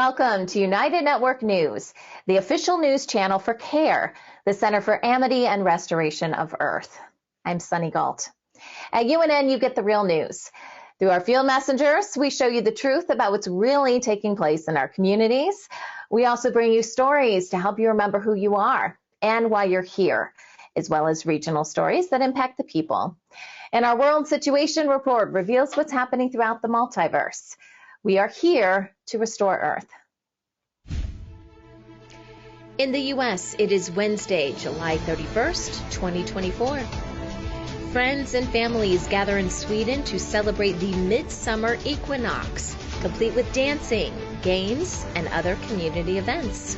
Welcome to United Network News, the official news channel for CARE, the Center for Amity and Restoration of Earth. I'm Sunny Galt. At UNN, you get the real news. Through our field messengers, we show you the truth about what's really taking place in our communities. We also bring you stories to help you remember who you are and why you're here, as well as regional stories that impact the people. And our World Situation Report reveals what's happening throughout the multiverse. We are here to restore Earth. In the U.S., it is Wednesday, July 31st, 2024. Friends and families gather in Sweden to celebrate the Midsummer Equinox, complete with dancing, games, and other community events.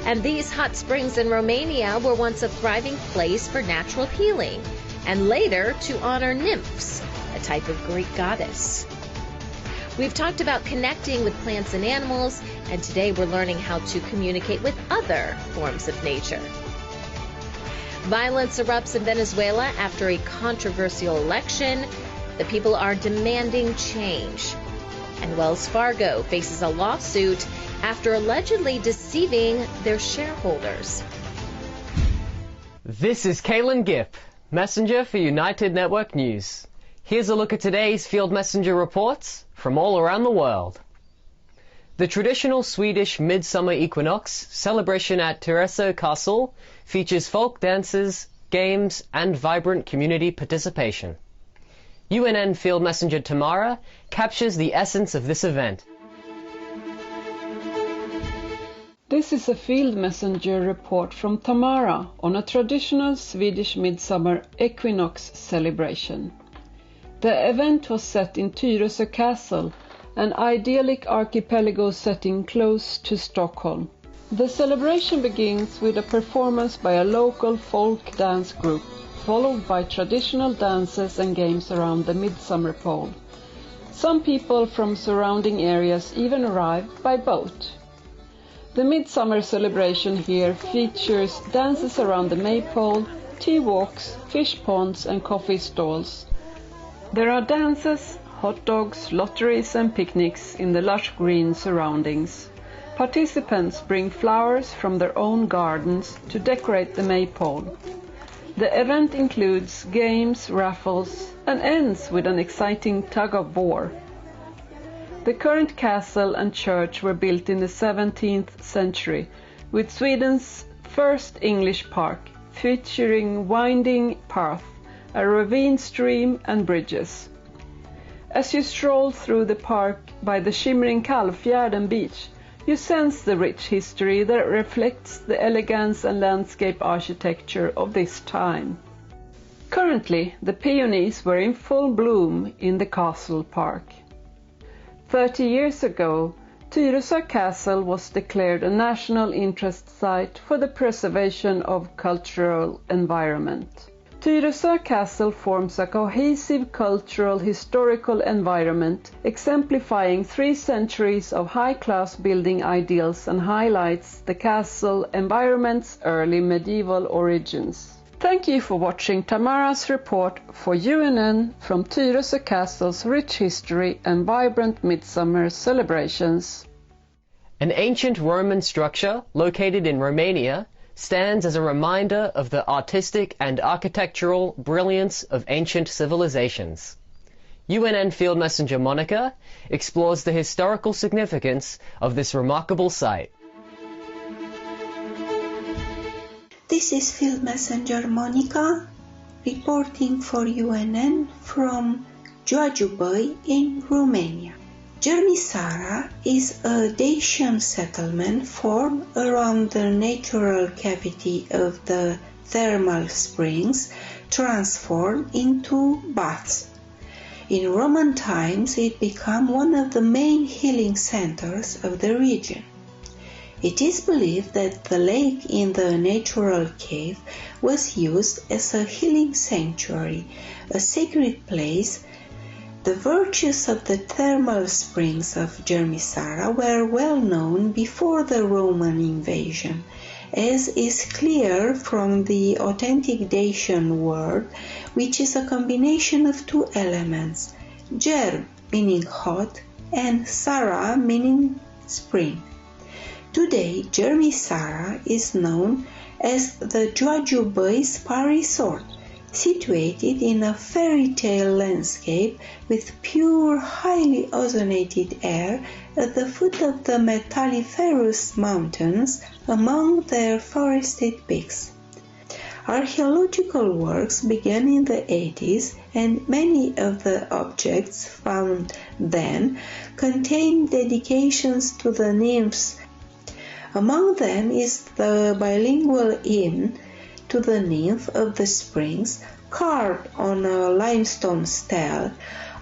And these hot springs in Romania were once a thriving place for natural healing, and later to honor nymphs, a type of Greek goddess. We've talked about connecting with plants and animals, and today we're learning how to communicate with other forms of nature. Violence erupts in Venezuela after a controversial election. The people are demanding change. And Wells Fargo faces a lawsuit after allegedly deceiving their shareholders. This is Calen Gipp, messenger for United Network News. Here's a look at today's field messenger reports from all around the world. The traditional Swedish Midsummer Equinox celebration at Tyresö Castle features folk dances, games, and vibrant community participation. UNN field messenger Tamara captures the essence of this event. This is a field messenger report from Tamara on a traditional Swedish Midsummer Equinox celebration. The event was set in Tyresö Castle, an idyllic archipelago setting close to Stockholm. The celebration begins with a performance by a local folk dance group, followed by traditional dances and games around the midsummer pole. Some people from surrounding areas even arrived by boat. The midsummer celebration here features dances around the maypole, tea walks, fish ponds and coffee stalls. There are dances, hot dogs, lotteries and picnics in the lush green surroundings. Participants bring flowers from their own gardens to decorate the maypole. The event includes games, raffles, and ends with an exciting tug-of-war. The current castle and church were built in the 17th century, with Sweden's first English park, featuring winding path, a ravine stream and bridges. As you stroll through the park by the shimmering Kalvfjärden beach, you sense the rich history that reflects the elegance and landscape architecture of this time. Currently, the peonies were in full bloom in the castle park. 30 years ago, Tyresö Castle was declared a national interest site for the preservation of cultural environment. Tyresö Castle forms a cohesive cultural historical environment, exemplifying 3 centuries of high-class building ideals and highlights the castle environment's early medieval origins. Thank you for watching Tamara's report for UNN from Tyresö Castle's rich history and vibrant midsummer celebrations. An ancient Roman structure located in Romania stands as a reminder of the artistic and architectural brilliance of ancient civilizations. UNN field messenger Monica explores the historical significance of this remarkable site. This is field messenger Monica reporting for UNN from Gheorghe in Romania. Germisara is a Dacian settlement formed around the natural cavity of the thermal springs, transformed into baths. In Roman times, it became one of the main healing centers of the region. It is believed that the lake in the natural cave was used as a healing sanctuary, a sacred place. The virtues of the thermal springs of Germisara were well known before the Roman invasion, as is clear from the authentic Dacian word, which is a combination of 2 elements, ger meaning hot and sara meaning spring. Today, Jermisara is known as the Joajubăi Spa Resort, situated in a fairy tale landscape with pure, highly ozonated air at the foot of the Metalliferous Mountains among their forested peaks. Archaeological works began in the 80s, and many of the objects found then contain dedications to the nymphs. Among them is the bilingual hymn to the nymph of the springs, carved on a limestone stele.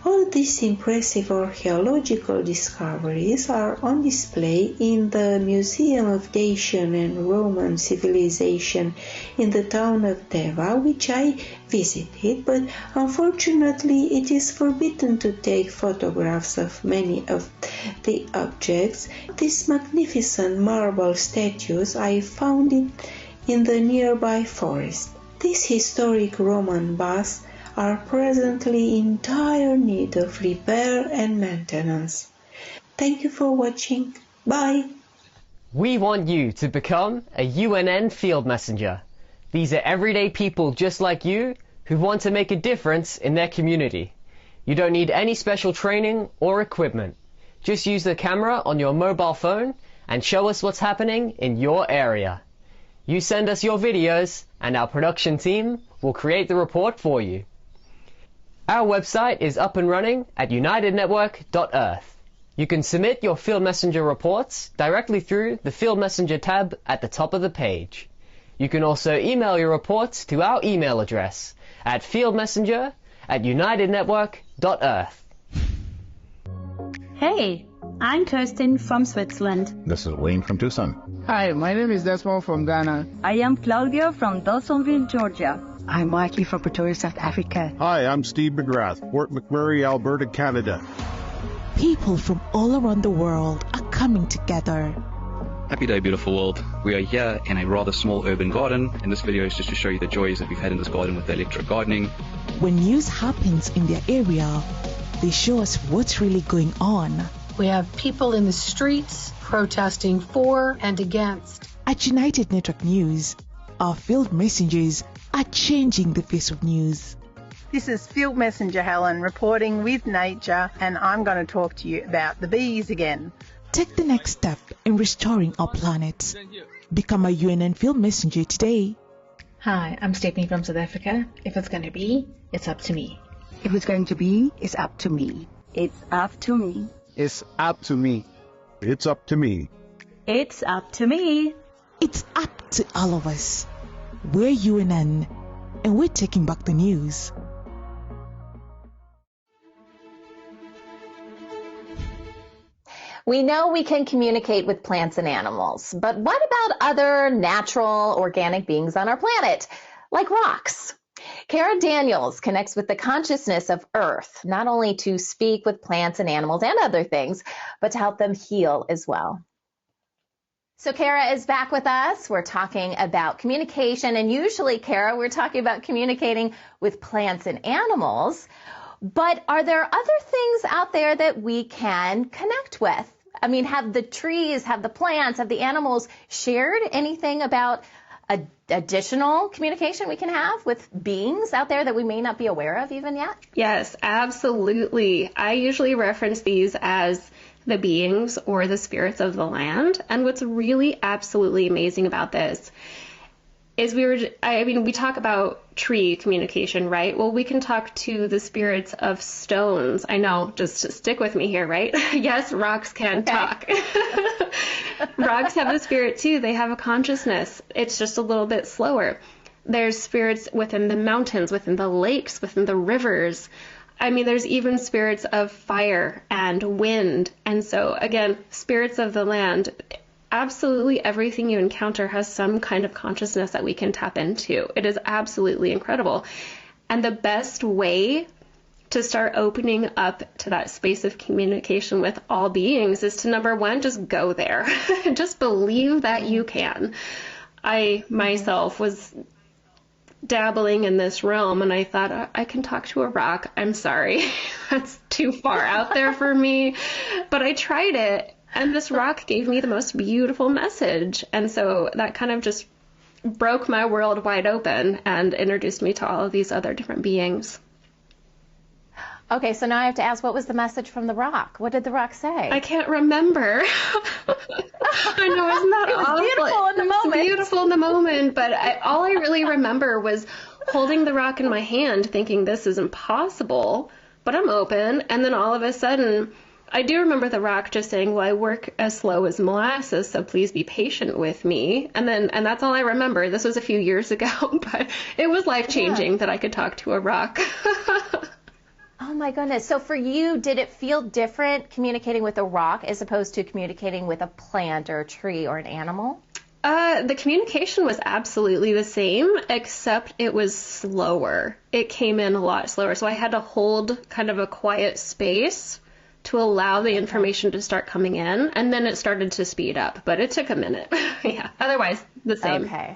All these impressive archaeological discoveries are on display in the Museum of Dacian and Roman Civilization in the town of Deva, which I visited, but unfortunately it is forbidden to take photographs of many of the objects. These magnificent marble statues I found in the nearby forest. These historic Roman baths are presently in dire need of repair and maintenance. Thank you for watching. Bye! We want you to become a UNN field messenger. These are everyday people just like you who want to make a difference in their community. You don't need any special training or equipment. Just use the camera on your mobile phone and show us what's happening in your area. You send us your videos and our production team will create the report for you. Our website is up and running at unitednetwork.earth. You can submit your Field Messenger reports directly through the Field Messenger tab at the top of the page. You can also email your reports to our email address at fieldmessenger@unitednetwork.earth. Hey, I'm Kirsten from Switzerland. This is Wayne from Tucson. Hi, my name is Desmond from Ghana. I am Claudia from Dawsonville, Georgia. I'm Mikey from Pretoria, South Africa. Hi, I'm Steve McGrath, Fort McMurray, Alberta, Canada. People from all around the world are coming together. Happy day, beautiful world. We are here in a rather small urban garden, and this video is just to show you the joys that we've had in this garden with the electric gardening. When news happens in their area, they show us what's really going on. We have people in the streets protesting for and against. At United Network News, our field messengers are changing the face of news. This is Field Messenger Helen reporting with nature, and I'm going to talk to you about the bees again. Take the next step in restoring our planet. Become a UNN field messenger today. Hi, I'm Stephanie from South Africa. If it's going to be, it's up to me. If it's going to be, it's up to me. It's up to me. It's up to me. It's up to me. It's up to me. It's up to all of us. We're UNN, and we're taking back the news. We know we can communicate with plants and animals, but what about other natural, organic beings on our planet, like rocks? Kara Daniels connects with the consciousness of Earth, not only to speak with plants and animals and other things, but to help them heal as well. So Kara is back with us. We're talking about communication, and usually, Kara, we're talking about communicating with plants and animals. But are there other things out there that we can connect with? I mean, have the trees, have the plants, have the animals shared anything about additional communication we can have with beings out there that we may not be aware of even yet? Yes, absolutely. I usually reference these as the beings or the spirits of the land. And what's really absolutely amazing about this is we talk about tree communication, right? Well, we can talk to the spirits of stones. I know, just stick with me here, right? Yes, rocks can talk. Rocks have a spirit too. They have a consciousness. It's just a little bit slower. There's spirits within the mountains, within the lakes, within the rivers. I mean, there's even spirits of fire and wind. And so, again, spirits of the land, absolutely everything you encounter has some kind of consciousness that we can tap into. It is absolutely incredible. And the best way to start opening up to that space of communication with all beings is to, number one, just go there. Just believe that you can. I myself was dabbling in this realm, and I thought, I can talk to a rock. I'm sorry, that's too far out there for me. But I tried it, And this rock gave me the most beautiful message. And so that kind of just broke my world wide open and introduced me to all of these other different beings. Okay, so now I have to ask, what was the message from the rock? What did the rock say? I can't remember. I know, isn't that it was awful? Beautiful in the moment. Beautiful in the moment, but all I really remember was holding the rock in my hand, thinking this is impossible, but I'm open. And then all of a sudden, I do remember the rock just saying, well, I work as slow as molasses, so please be patient with me. And that's all I remember. This was a few years ago, but it was life-changing that I could talk to a rock. Oh my goodness. So for you, did it feel different communicating with a rock as opposed to communicating with a plant or a tree or an animal? The communication was absolutely the same, except it was slower. It came in a lot slower. So I had to hold kind of a quiet space to allow the information to start coming in, and then it started to speed up, but it took a minute. Yeah. Otherwise, the same. Okay.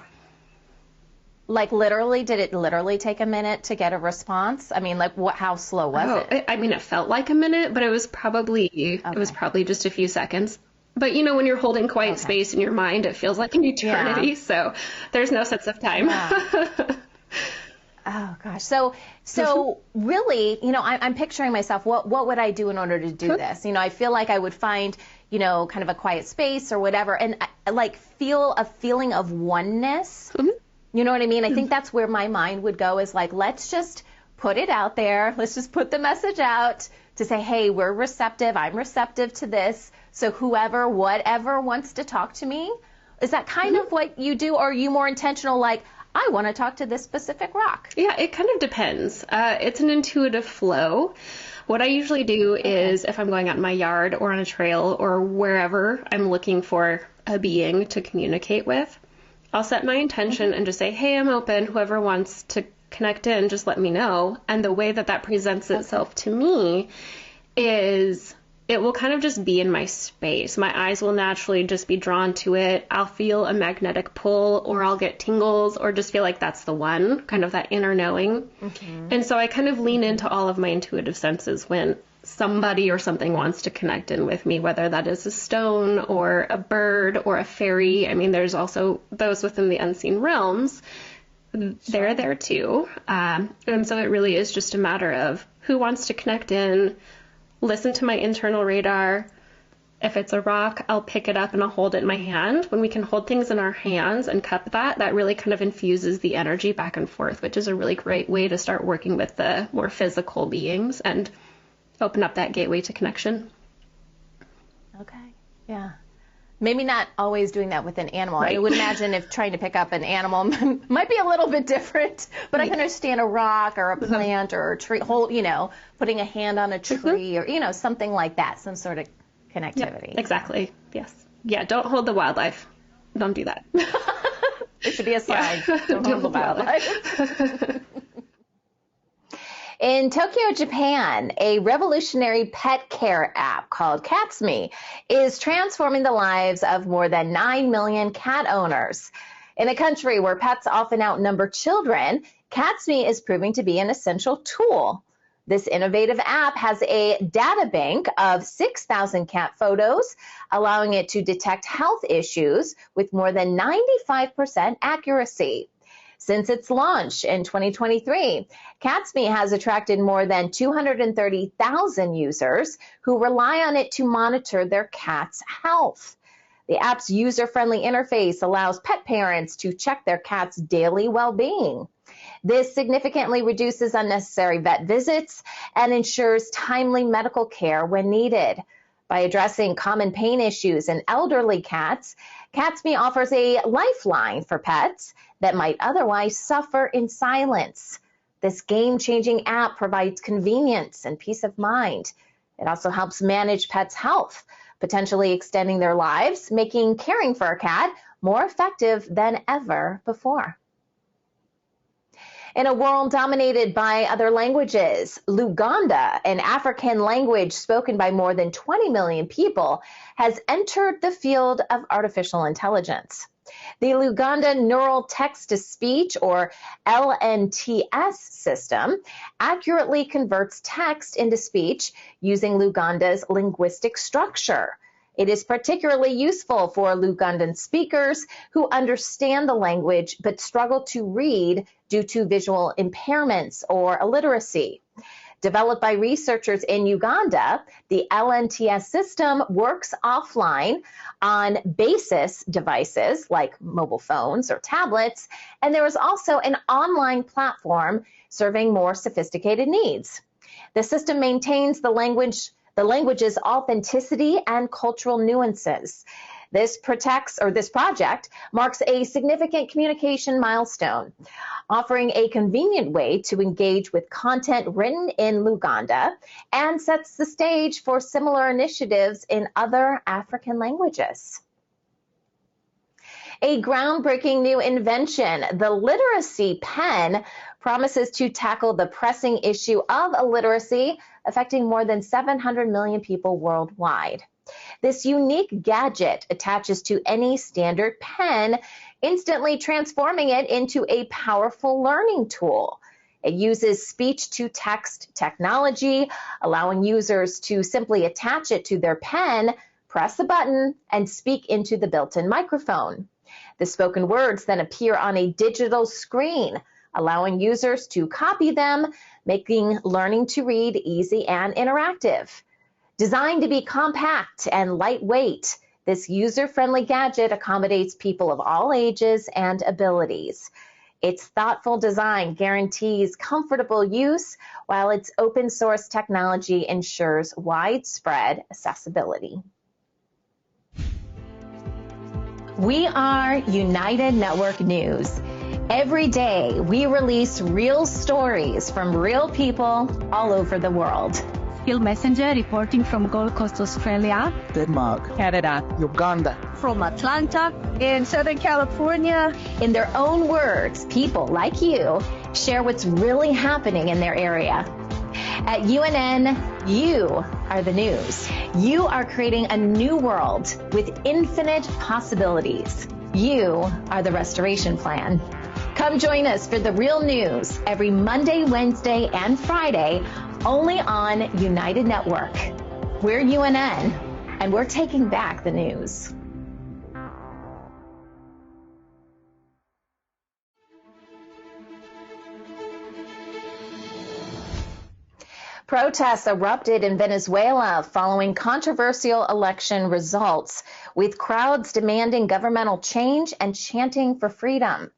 Like literally, did it literally take a minute to get a response? I mean, like how slow was it? I mean, it felt like a minute, but it was probably just a few seconds. But you know, when you're holding quiet space in your mind, it feels like an eternity. Yeah. So there's no sense of time. Yeah. Oh gosh. So really, you know, I'm picturing myself, what would I do in order to do this? You know, I feel like I would find, you know, kind of a quiet space or whatever, and like feel a feeling of oneness. Mm-hmm. You know what I mean? I think that's where my mind would go, is like, let's just put it out there. Let's just put the message out to say, hey, we're receptive. I'm receptive to this. So whoever, whatever wants to talk to me. Is that kind of what you do? Or are you more intentional, like, I want to talk to this specific rock? Yeah, it kind of depends. It's an intuitive flow. What I usually do is, if I'm going out in my yard or on a trail or wherever I'm looking for a being to communicate with, I'll set my intention and just say, hey, I'm open. Whoever wants to connect in, just let me know. And the way that presents itself to me is it will kind of just be in my space. My eyes will naturally just be drawn to it. I'll feel a magnetic pull, or I'll get tingles, or just feel like that's the one, kind of that inner knowing. Mm-hmm. And so I kind of lean into all of my intuitive senses when somebody or something wants to connect in with me, whether that is a stone or a bird or a fairy. I mean, there's also those within the unseen realms. They're there too. And so it really is just a matter of who wants to connect in, listen to my internal radar. If it's a rock, I'll pick it up and I'll hold it in my hand. When we can hold things in our hands and cup that really kind of infuses the energy back and forth, which is a really great way to start working with the more physical beings and open up that gateway to connection. Okay. Yeah. Maybe not always doing that with an animal. Right. I would imagine if trying to pick up an animal might be a little bit different, but I can understand a rock or a plant or a tree, putting a hand on a tree or, something like that, some sort of connectivity. Yeah, exactly. Yes. Yeah. Don't hold the wildlife. Don't do that. There should be a sign. Yeah. Don't hold the wildlife. In Tokyo, Japan, a revolutionary pet care app called Catsme is transforming the lives of more than 9 million cat owners. In a country where pets often outnumber children, Catsme is proving to be an essential tool. This innovative app has a data bank of 6,000 cat photos, allowing it to detect health issues with more than 95% accuracy. Since its launch in 2023, Catsme has attracted more than 230,000 users who rely on it to monitor their cat's health. The app's user-friendly interface allows pet parents to check their cat's daily well-being. This significantly reduces unnecessary vet visits and ensures timely medical care when needed. By addressing common pain issues in elderly cats, Catsme offers a lifeline for pets that might otherwise suffer in silence. This game-changing app provides convenience and peace of mind. It also helps manage pets' health, potentially extending their lives, making caring for a cat more effective than ever before. In a world dominated by other languages, Luganda, an African language spoken by more than 20 million people, has entered the field of artificial intelligence. The Luganda Neural Text-to-Speech, or LNTS system, accurately converts text into speech using Luganda's linguistic structure. It is particularly useful for Lugandan speakers who understand the language but struggle to read due to visual impairments or illiteracy. Developed by researchers in Uganda, the LNTS system works offline on basis devices like mobile phones or tablets, and there is also an online platform serving more sophisticated needs. The system maintains the language's authenticity and cultural nuances. This project marks a significant communication milestone, offering a convenient way to engage with content written in Luganda and sets the stage for similar initiatives in other African languages. A groundbreaking new invention, the literacy pen, promises to tackle the pressing issue of illiteracy affecting more than 700 million people worldwide. This unique gadget attaches to any standard pen, instantly transforming it into a powerful learning tool. It uses speech-to-text technology, allowing users to simply attach it to their pen, press a button, and speak into the built-in microphone. The spoken words then appear on a digital screen, allowing users to copy them, making learning to read easy and interactive. Designed to be compact and lightweight, this user-friendly gadget accommodates people of all ages and abilities. Its thoughtful design guarantees comfortable use, while its open-source technology ensures widespread accessibility. We are United Network News. Every day, we release real stories from real people all over the world. Field Messenger reporting from Gold Coast, Australia, Denmark, Canada, Uganda, from Atlanta, in Southern California. In their own words, people like you share what's really happening in their area. At UNN, you are the news. You are creating a new world with infinite possibilities. You are the restoration plan. Come join us for the real news every Monday, Wednesday, and Friday, only on United Network. We're UNN, and we're taking back the news. Protests erupted in Venezuela following controversial election results, with crowds demanding governmental change and chanting for freedom.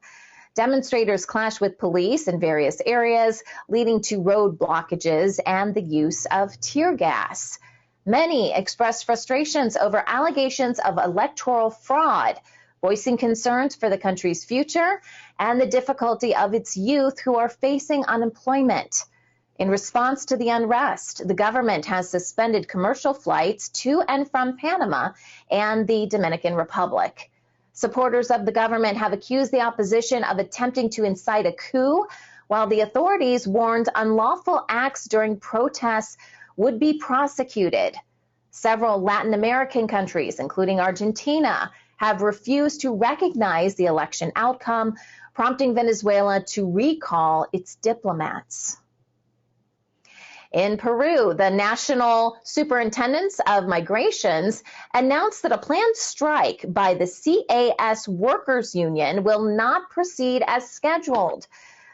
Demonstrators clashed with police in various areas, leading to road blockages and the use of tear gas. Many expressed frustrations over allegations of electoral fraud, voicing concerns for the country's future and the difficulty of its youth who are facing unemployment. In response to the unrest, the government has suspended commercial flights to and from Panama and the Dominican Republic. Supporters of the government have accused the opposition of attempting to incite a coup, while the authorities warned unlawful acts during protests would be prosecuted. Several Latin American countries, including Argentina, have refused to recognize the election outcome, prompting Venezuela to recall its diplomats. In Peru, the National Superintendents of Migrations announced that a planned strike by the CAS Workers Union will not proceed as scheduled.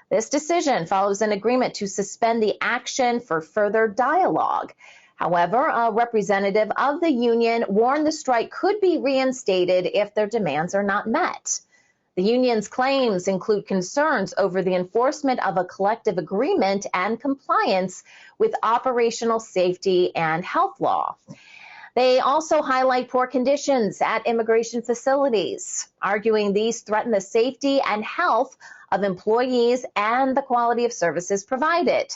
This decision follows an agreement to suspend the action for further dialogue. However, a representative of the union warned the strike could be reinstated if their demands are not met. The union's claims include concerns over the enforcement of a collective agreement and compliance with operational safety and health law. They also highlight poor conditions at immigration facilities, arguing these threaten the safety and health of employees and the quality of services provided.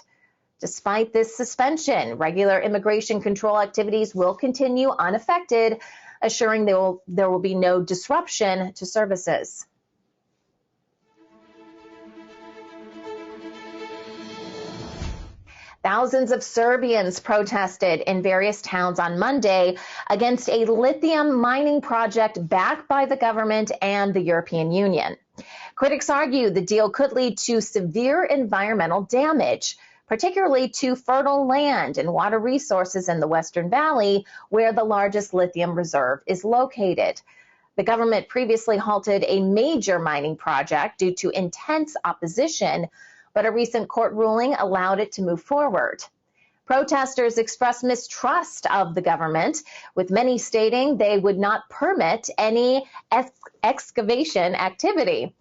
Despite this suspension, regular immigration control activities will continue unaffected, assuring there will be no disruption to services. Thousands of Serbians protested in various towns on Monday against a lithium mining project backed by the government and the European Union. Critics argue the deal could lead to severe environmental damage, particularly to fertile land and water resources in the Western Valley, where the largest lithium reserve is located. The government previously halted a major mining project due to intense opposition, but a recent court ruling allowed it to move forward. Protesters expressed mistrust of the government, with many stating they would not permit any excavation activity.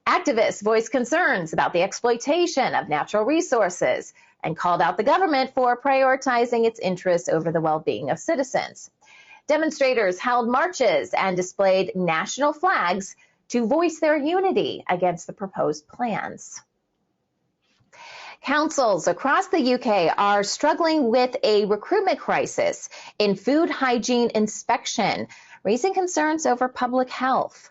Activists voiced concerns about the exploitation of natural resources and called out the government for prioritizing its interests over the well-being of citizens. Demonstrators held marches and displayed national flags to voice their unity against the proposed plans. Councils across the UK are struggling with a recruitment crisis in food hygiene inspection, raising concerns over public health.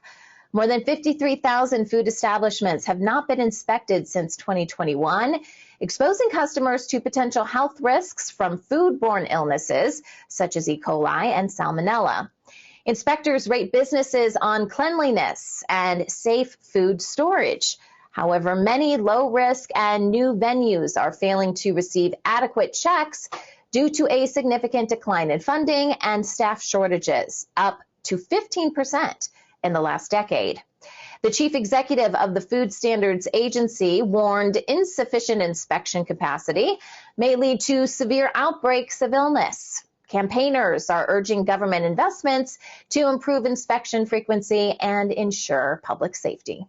More than 53,000 food establishments have not been inspected since 2021, exposing customers to potential health risks from foodborne illnesses such as E. coli and salmonella. Inspectors rate businesses on cleanliness and safe food storage. However, many low-risk and new venues are failing to receive adequate checks due to a significant decline in funding and staff shortages, up to 15% in the last decade. The chief executive of the Food Standards Agency warned insufficient inspection capacity may lead to severe outbreaks of illness. Campaigners are urging government investments to improve inspection frequency and ensure public safety.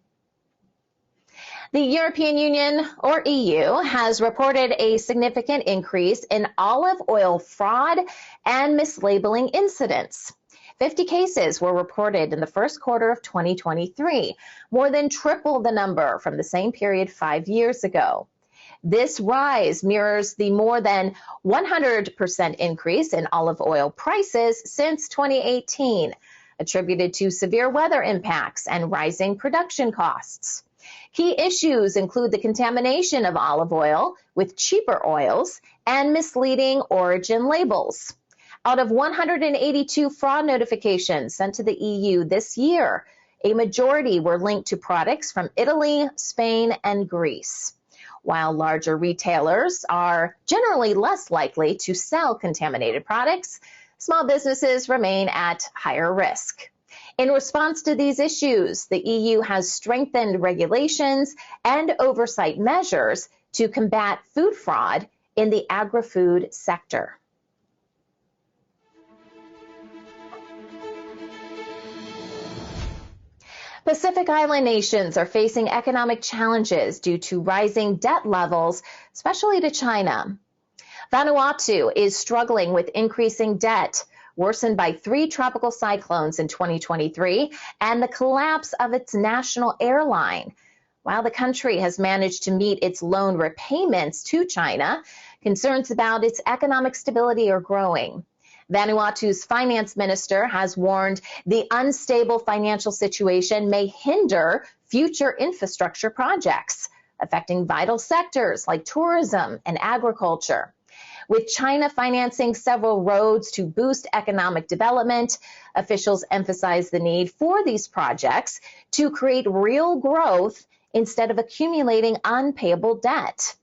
The European Union, or EU, has reported a significant increase in olive oil fraud and mislabeling incidents. 50 cases were reported in the first quarter of 2023, more than triple the number from the same period 5 years ago. This rise mirrors the more than 100% increase in olive oil prices since 2018, attributed to severe weather impacts and rising production costs. Key issues include the contamination of olive oil with cheaper oils and misleading origin labels. Out of 182 fraud notifications sent to the EU this year, a majority were linked to products from Italy, Spain, and Greece. While larger retailers are generally less likely to sell contaminated products, small businesses remain at higher risk. In response to these issues, the EU has strengthened regulations and oversight measures to combat food fraud in the agri-food sector. Pacific Island nations are facing economic challenges due to rising debt levels, especially to China. Vanuatu is struggling with increasing debt, worsened by 3 tropical cyclones in 2023 and the collapse of its national airline. While the country has managed to meet its loan repayments to China, concerns about its economic stability are growing. Vanuatu's finance minister has warned the unstable financial situation may hinder future infrastructure projects, affecting vital sectors like tourism and agriculture. With China financing several roads to boost economic development, officials emphasize the need for these projects to create real growth instead of accumulating unpayable debt.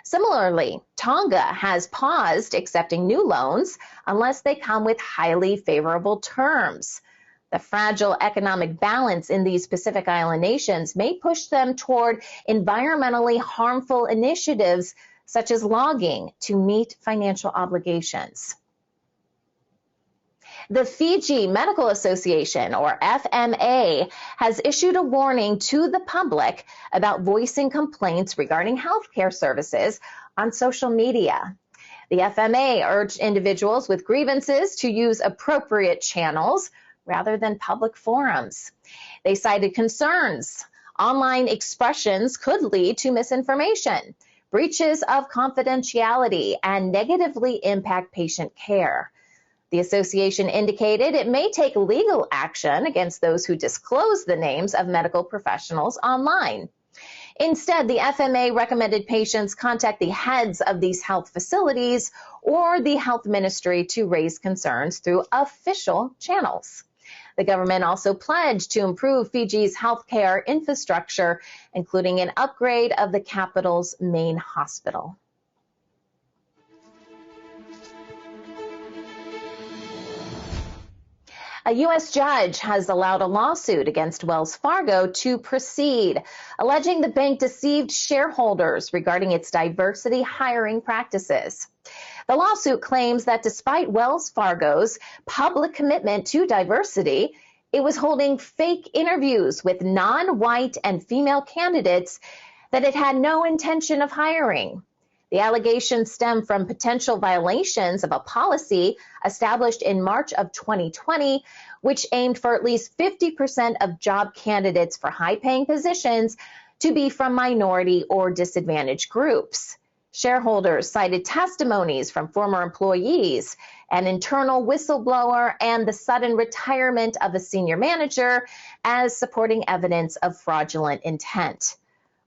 Similarly, Tonga has paused accepting new loans unless they come with highly favorable terms. The fragile economic balance in these Pacific Island nations may push them toward environmentally harmful initiatives such as logging to meet financial obligations. The Fiji Medical Association, or FMA, has issued a warning to the public about voicing complaints regarding healthcare services on social media. The FMA urged individuals with grievances to use appropriate channels rather than public forums. They cited concerns online expressions could lead to misinformation, breaches of confidentiality, and negatively impact patient care. The association indicated it may take legal action against those who disclose the names of medical professionals online. Instead, the FMA recommended patients contact the heads of these health facilities or the health ministry to raise concerns through official channels. The government also pledged to improve Fiji's healthcare infrastructure, including an upgrade of the capital's main hospital. A U.S. judge has allowed a lawsuit against Wells Fargo to proceed, alleging the bank deceived shareholders regarding its diversity hiring practices. The lawsuit claims that despite Wells Fargo's public commitment to diversity, it was holding fake interviews with non-white and female candidates that it had no intention of hiring. The allegations stem from potential violations of a policy established in March of 2020, which aimed for at least 50% of job candidates for high-paying positions to be from minority or disadvantaged groups. Shareholders cited testimonies from former employees, an internal whistleblower, and the sudden retirement of a senior manager as supporting evidence of fraudulent intent.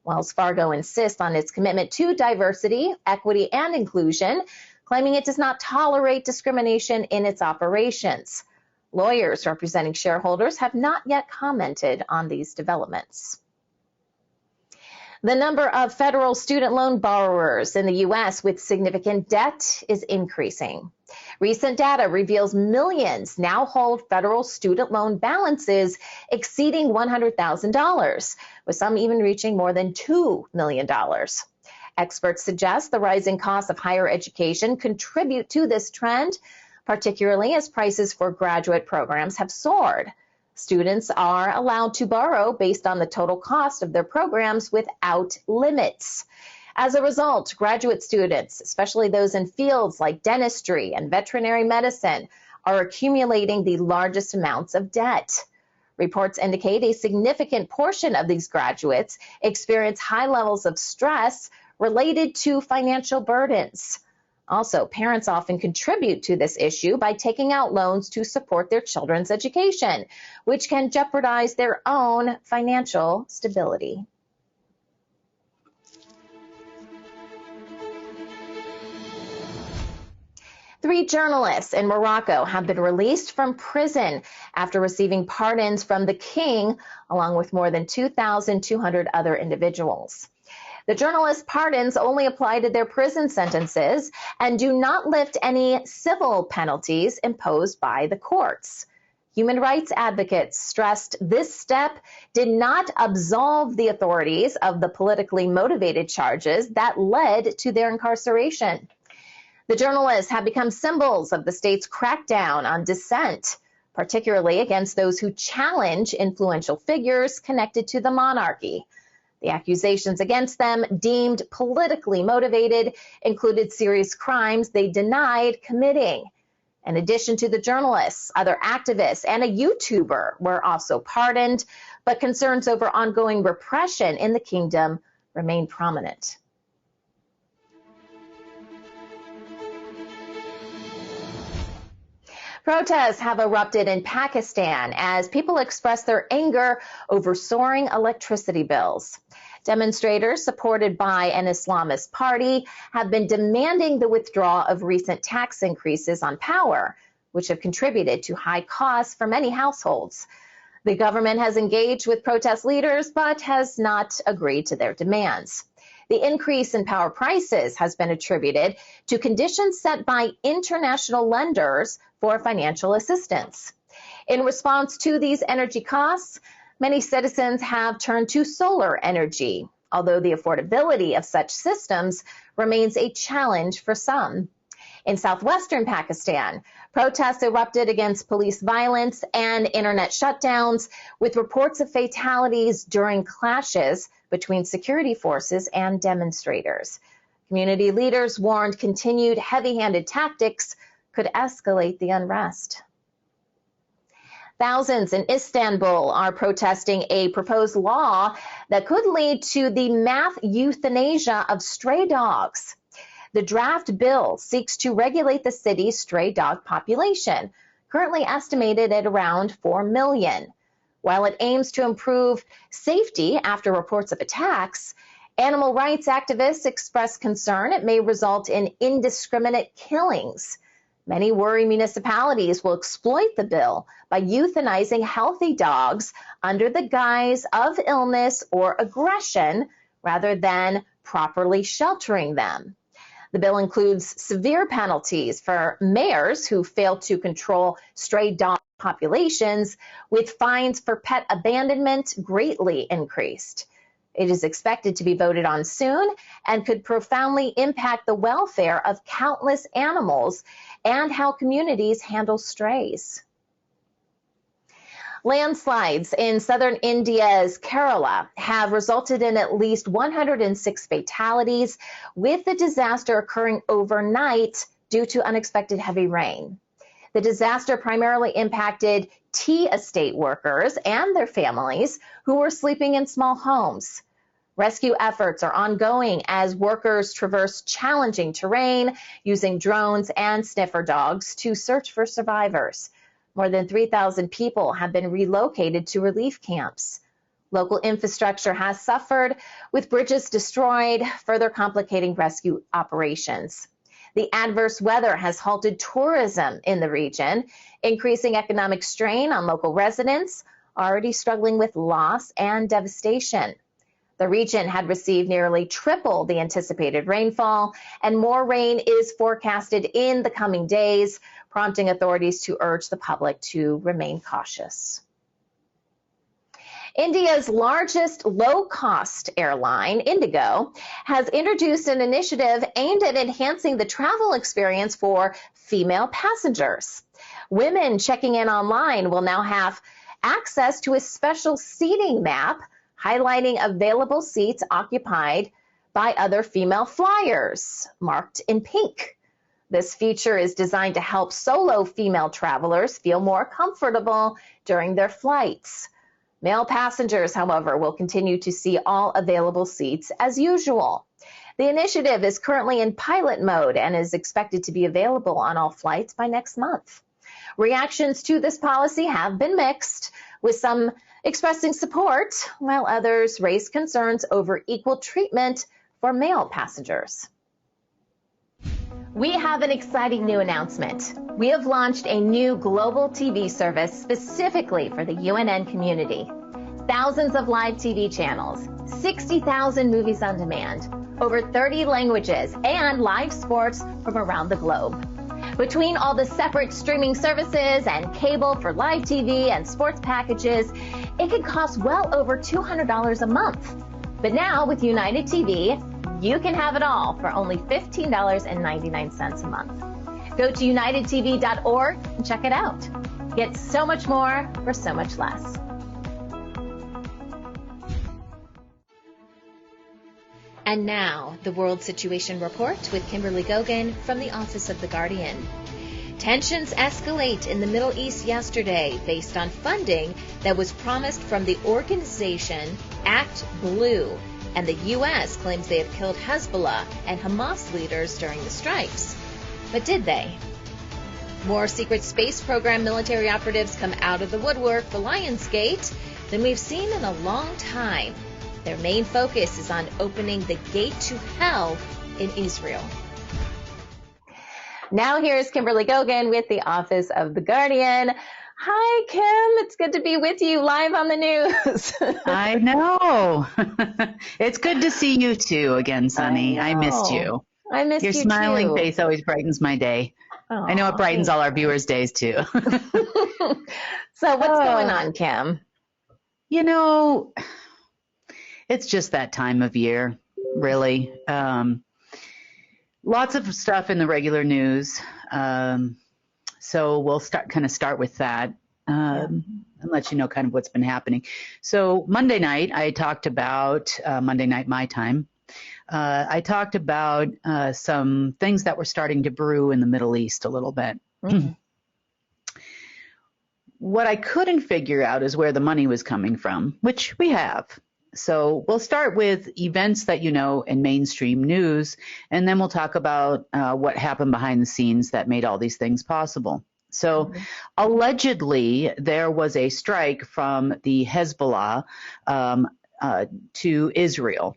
Wells Fargo insists on its commitment to diversity, equity, and inclusion, claiming it does not tolerate discrimination in its operations. Lawyers representing shareholders have not yet commented on these developments. The number of federal student loan borrowers in the U.S. with significant debt is increasing. Recent data reveals millions now hold federal student loan balances exceeding $100,000, with some even reaching more than $2 million. Experts suggest the rising costs of higher education contribute to this trend, particularly as prices for graduate programs have soared. Students are allowed to borrow based on the total cost of their programs without limits. As a result, graduate students, especially those in fields like dentistry and veterinary medicine, are accumulating the largest amounts of debt. Reports indicate a significant portion of these graduates experience high levels of stress related to financial burdens. Also, parents often contribute to this issue by taking out loans to support their children's education, which can jeopardize their own financial stability. Three journalists in Morocco have been released from prison after receiving pardons from the king, along with more than 2,200 other individuals. The journalists' pardons only apply to their prison sentences and do not lift any civil penalties imposed by the courts. Human rights advocates stressed this step did not absolve the authorities of the politically motivated charges that led to their incarceration. The journalists have become symbols of the state's crackdown on dissent, particularly against those who challenge influential figures connected to the monarchy. The accusations against them, deemed politically motivated, included serious crimes they denied committing. In addition to the journalists, other activists and a YouTuber were also pardoned, but concerns over ongoing repression in the kingdom remain prominent. Protests have erupted in Pakistan as people express their anger over soaring electricity bills. Demonstrators supported by an Islamist party have been demanding the withdrawal of recent tax increases on power, which have contributed to high costs for many households. The government has engaged with protest leaders but has not agreed to their demands. The increase in power prices has been attributed to conditions set by international lenders for financial assistance. In response to these energy costs, many citizens have turned to solar energy, although the affordability of such systems remains a challenge for some. In southwestern Pakistan, protests erupted against police violence and internet shutdowns, with reports of fatalities during clashes between security forces and demonstrators. Community leaders warned continued heavy-handed tactics could escalate the unrest. Thousands in Istanbul are protesting a proposed law that could lead to the mass euthanasia of stray dogs. The draft bill seeks to regulate the city's stray dog population, currently estimated at around 4 million. While it aims to improve safety after reports of attacks, animal rights activists express concern it may result in indiscriminate killings. Many worry municipalities will exploit the bill by euthanizing healthy dogs under the guise of illness or aggression rather than properly sheltering them. The bill includes severe penalties for mayors who fail to control stray dog populations, with fines for pet abandonment greatly increased. It is expected to be voted on soon and could profoundly impact the welfare of countless animals and how communities handle strays. Landslides in southern India's Kerala have resulted in at least 106 fatalities, with the disaster occurring overnight due to unexpected heavy rain. The disaster primarily impacted tea estate workers and their families who were sleeping in small homes. Rescue efforts are ongoing as workers traverse challenging terrain using drones and sniffer dogs to search for survivors. More than 3,000 people have been relocated to relief camps. Local infrastructure has suffered, with bridges destroyed, further complicating rescue operations. The adverse weather has halted tourism in the region, increasing economic strain on local residents already struggling with loss and devastation. The region had received nearly triple the anticipated rainfall, and more rain is forecasted in the coming days, prompting authorities to urge the public to remain cautious. India's largest low-cost airline, Indigo, has introduced an initiative aimed at enhancing the travel experience for female passengers. Women checking in online will now have access to a special seating map highlighting available seats occupied by other female flyers, marked in pink. This feature is designed to help solo female travelers feel more comfortable during their flights. Male passengers, however, will continue to see all available seats as usual. The initiative is currently in pilot mode and is expected to be available on all flights by next month. Reactions to this policy have been mixed, with some expressing support, while others raise concerns over equal treatment for male passengers. We have an exciting new announcement. We have launched a new global TV service specifically for the UNN community. Thousands of live TV channels, 60,000 movies on demand, over 30 languages, and live sports from around the globe. Between all the separate streaming services and cable for live TV and sports packages, it could cost well over $200 a month. But now with United TV, you can have it all for only $15.99 a month. Go to unitedtv.org and check it out. Get so much more for so much less. And now, the World Situation Report with Kimberly Gogan from the Office of the Guardian. Tensions escalate in the Middle East yesterday based on funding that was promised from the organization Act Blue, and the U.S. claims they have killed Hezbollah and Hamas leaders during the strikes. But did they? More secret space program military operatives come out of the woodwork for Lionsgate than we've seen in a long time. Their main focus is on opening the gate to hell in Israel. Now here's Kimberly Gogan with the Office of the Guardian. Hi, Kim. It's good to be with you live on the news. I know. It's good to see you too again, Sunny. I missed you. I missed you too. Your smiling face always brightens my day. I know it brightens all our viewers' days too. So what's going on, Kim? You know, it's just that time of year, really. Lots of stuff in the regular news. So we'll start with that and let you know kind of what's been happening. So Monday night, I talked about, Monday night my time, I talked about some things that were starting to brew in the Middle East a little bit. Mm-hmm. What I couldn't figure out is where the money was coming from, which we have. So we'll start with events that you know in mainstream news, and then we'll talk about what happened behind the scenes that made all these things possible. So allegedly, there was a strike from the Hezbollah to Israel,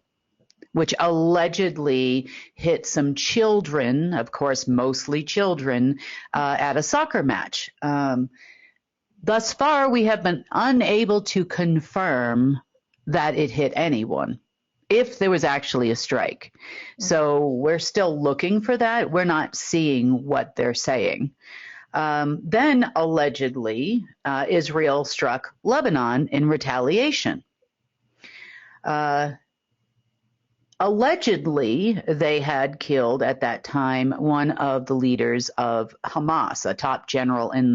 which allegedly hit some children, of course, mostly children, at a soccer match. Thus far, we have been unable to confirm that it hit anyone, if there was actually a strike. So we're still looking for that. We're not seeing what they're saying. Then, allegedly, Israel struck Lebanon in retaliation. Allegedly, they had killed at that time one of the leaders of Hamas, a top general in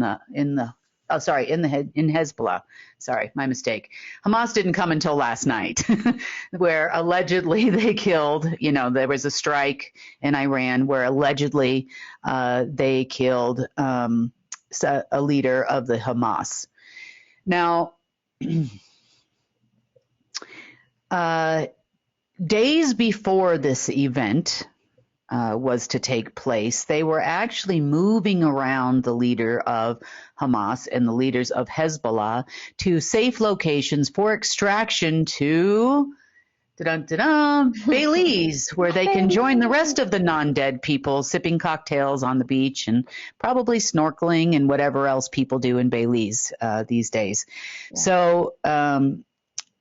Hezbollah. Sorry, my mistake. Hamas didn't come until last night, where allegedly they killed, there was a strike in Iran where allegedly they killed a leader of the Hamas. Now, days before this event was to take place, they were actually moving around the leader of Hamas and the leaders of Hezbollah to safe locations for extraction to Belize, where they can join the rest of the non-dead people sipping cocktails on the beach and probably snorkeling and whatever else people do in Belize these days. Yeah. So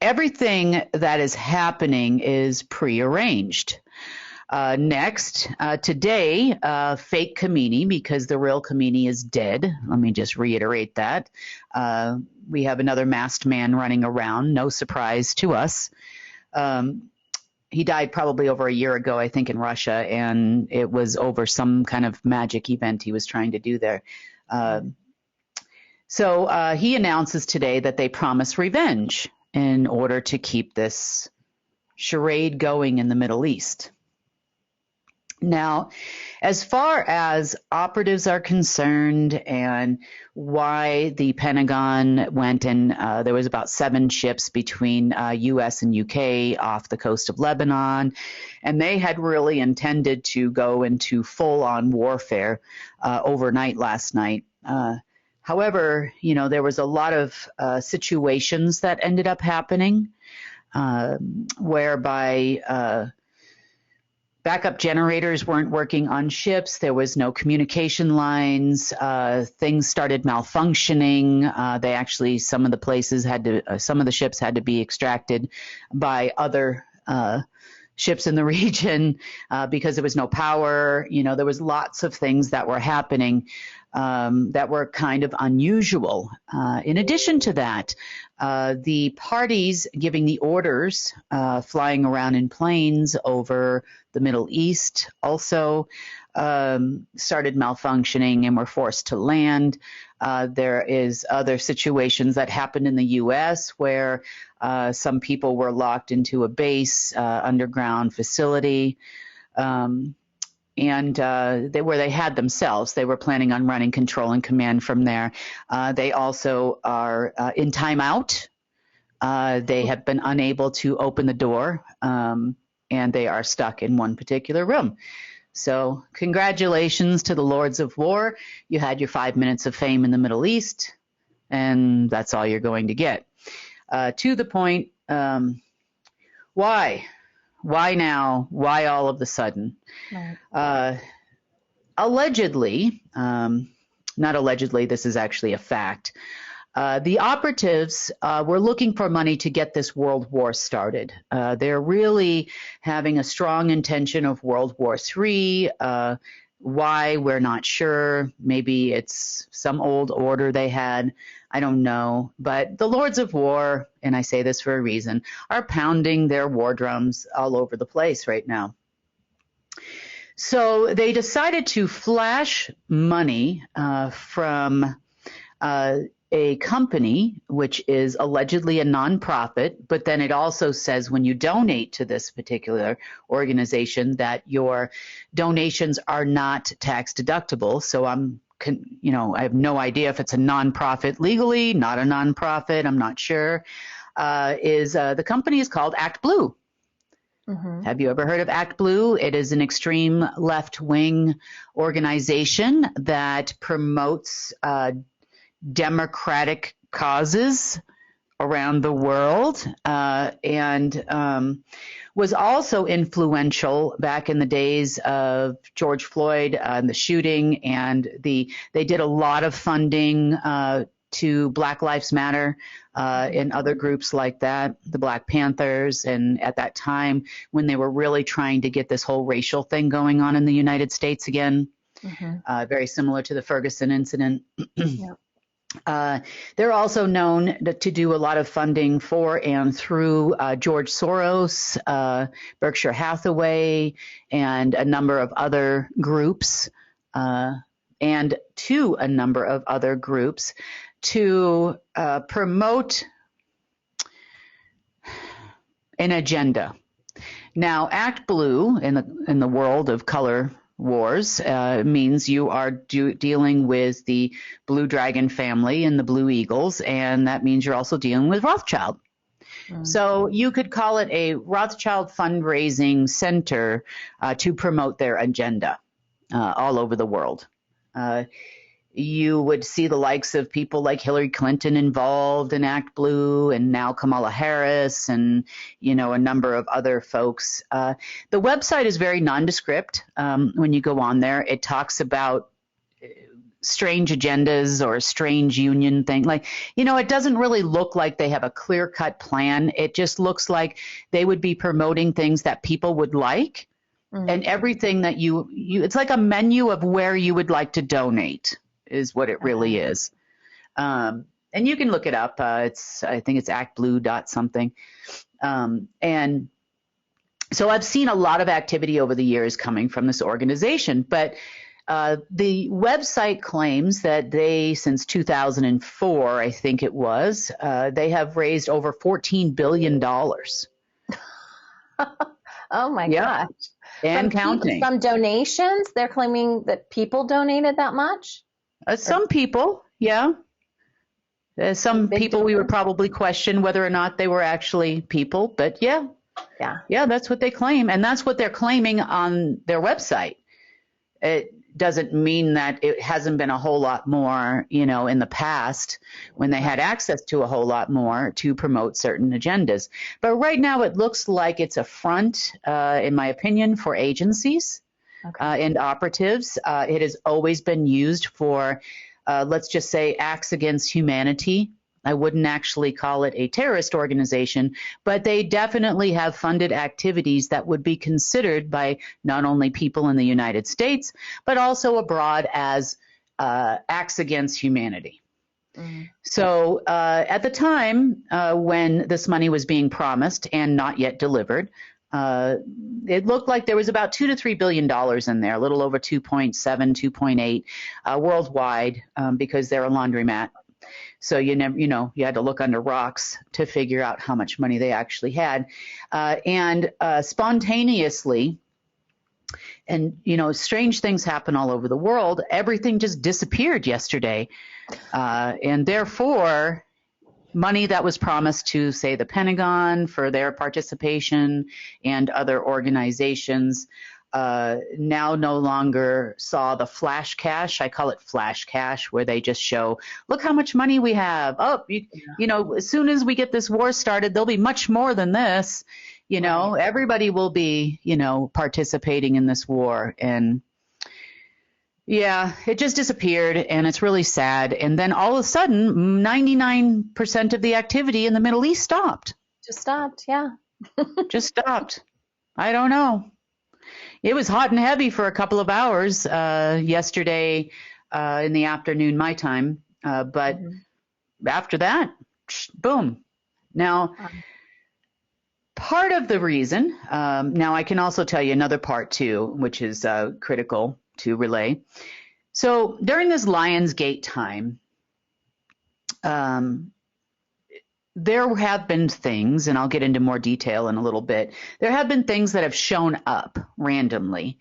everything that is happening is prearranged. Next, today, fake Khamenei, because the real Khamenei is dead. Let me just reiterate that. We have another masked man running around, no surprise to us. He died probably over a year ago, I think, in Russia, and it was over some kind of magic event he was trying to do there. So he announces today that they promise revenge in order to keep this charade going in the Middle East. Now, as far as operatives are concerned and why the Pentagon went and there was about 7 ships between U.S. and U.K. off the coast of Lebanon, and they had really intended to go into full-on warfare overnight last night. However, there was a lot of situations that ended up happening whereby backup generators weren't working on ships. There was no communication lines. Things started malfunctioning. They actually, some of the ships had to be extracted by other ships in the region because there was no power. There was lots of things that were happening that were kind of unusual. In addition to that, the parties giving the orders, flying around in planes over the Middle East, also started malfunctioning and were forced to land. There is other situations that happened in the U.S. where some people were locked into a base underground facility. And where they had themselves. They were planning on running control and command from there. They also are in timeout. They have been unable to open the door, and they are stuck in one particular room. So congratulations to the Lords of War. You had your 5 minutes of fame in the Middle East, and that's all you're going to get. To the point, why? Why now? Why all of a sudden? Right. Allegedly, not allegedly, this is actually a fact. The operatives were looking for money to get this world war started. They're really having a strong intention of World War III. Why, we're not sure. Maybe it's some old order they had. I don't know. But the Lords of War, and I say this for a reason, are pounding their war drums all over the place right now. So they decided to flash money from a company, which is allegedly a nonprofit, but then it also says when you donate to this particular organization that your donations are not tax deductible. So I have no idea if it's a nonprofit legally, not a nonprofit, I'm not sure. The company is called Act Blue. Mm-hmm. Have you ever heard of Act Blue? It is an extreme left-wing organization that promotes democratic causes around the world and was also influential back in the days of George Floyd and the shooting, and they did a lot of funding to Black Lives Matter and other groups like that, the Black Panthers, and at that time when they were really trying to get this whole racial thing going on in the United States again. very similar to the Ferguson incident. Yep. They're also known to do a lot of funding for and through George Soros, Berkshire Hathaway, and a number of other groups, and to a number of other groups to promote an agenda. Now, Act Blue in the world of color wars means you are dealing with the Blue Dragon family and the Blue Eagles, and that means you're also dealing with Rothschild. So you could call it a Rothschild fundraising center to promote their agenda all over the world. You would see the likes of people like Hillary Clinton involved in Act Blue, and now Kamala Harris, and a number of other folks. The website is very nondescript. When you go on there, it talks about strange agendas or a strange union thing. It doesn't really look like they have a clear-cut plan. It just looks like they would be promoting things that people would like, and everything that you it's like a menu of where you would like to donate. Is what it really is. And you can look it up. I think it's actblue.something. And so I've seen a lot of activity over the years coming from this organization, but the website claims that they, since 2004, I think it was, they have raised over $14 billion. Oh my gosh. And counting. From donations? They're claiming that people donated that much? Some people, yeah. Some people we would probably question whether or not they were actually people, but yeah, that's what they claim, and that's what they're claiming on their website. It doesn't mean that it hasn't been a whole lot more, in the past when they had access to a whole lot more to promote certain agendas. But right now it looks like it's a front, in my opinion, for agencies. And operatives. It has always been used for, let's just say, acts against humanity. I wouldn't actually call it a terrorist organization, but they definitely have funded activities that would be considered by not only people in the United States, but also abroad as acts against humanity. So at the time when this money was being promised and not yet delivered, it looked like there was about $2 to $3 billion in there, a little over 2.7, 2.8 worldwide, because they're a laundromat. So you had to look under rocks to figure out how much money they actually had. And spontaneously, and strange things happen all over the world. Everything just disappeared yesterday, and therefore, money that was promised to, say, the Pentagon for their participation and other organizations now no longer saw the flash cash. I call it flash cash, where they just show, look how much money we have. Oh, as soon as we get this war started, there'll be much more than this. Everybody will be, participating in this war. And yeah, it just disappeared, and it's really sad. And then all of a sudden, 99% of the activity in the Middle East stopped. Just stopped, yeah. Just stopped. I don't know. It was hot and heavy for a couple of hours yesterday in the afternoon, my time. But after that, boom. Now, part of the reason, now I can also tell you another part too, which is critical to relay. So during this Lionsgate time, there have been things, and I'll get into more detail in a little bit, there have been things that have shown up randomly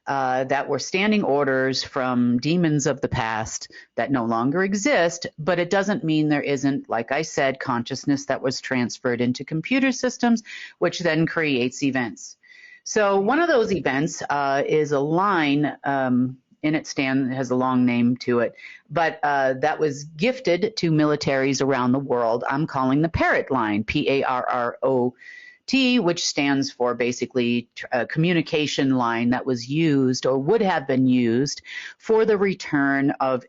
that were standing orders from demons of the past that no longer exist, but it doesn't mean there isn't, like I said, consciousness that was transferred into computer systems, which then creates events. So one of those events is a line, and it has a long name to it, but that was gifted to militaries around the world. I'm calling the Parrot line, PARROT, which stands for basically a communication line that was used or would have been used for the return of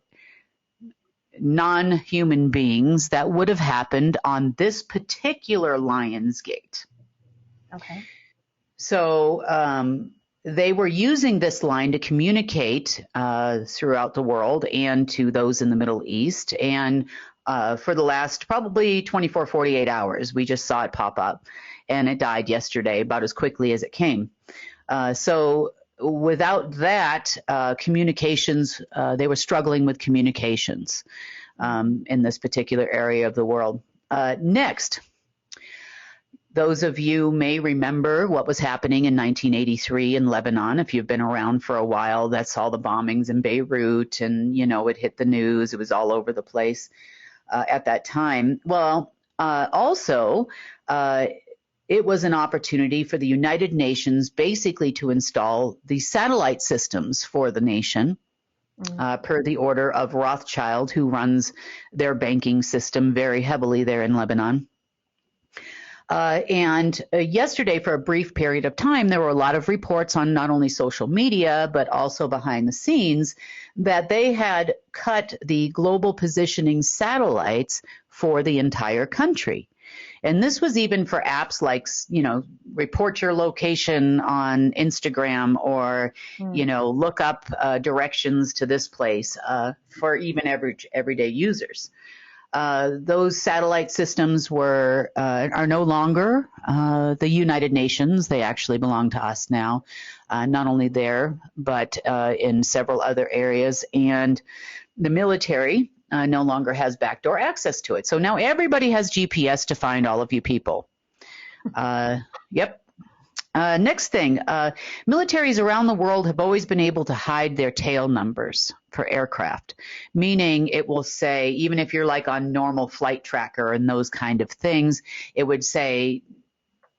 non-human beings that would have happened on this particular Lionsgate. Okay. So they were using this line to communicate throughout the world and to those in the Middle East. And for the last probably 24, 48 hours, we just saw it pop up, and it died yesterday about as quickly as it came. So without that, communications, they were struggling with communications in this particular area of the world. Next. Those of you may remember what was happening in 1983 in Lebanon. If you've been around for a while, that's all the bombings in Beirut, and, you know, it hit the news. It was all over the place at that time. Well, also, it was an opportunity for the United Nations basically to install the satellite systems for the nation. Per the order of Rothschild, who runs their banking system very heavily there in Lebanon. And yesterday, for a brief period of time, there were a lot of reports on not only social media, but also behind the scenes, that they had cut the global positioning satellites for the entire country. And this was even for apps like, you know, report your location on Instagram, or, you know, look up directions to this place for even everyday users. Those satellite systems are no longer the United Nations. They actually belong to us now, not only there, but in several other areas. And the military no longer has backdoor access to it. So now everybody has GPS to find all of you people. Yep. Next thing, militaries around the world have always been able to hide their tail numbers for aircraft, meaning it will say, even if you're like on normal flight tracker and those kind of things, it would say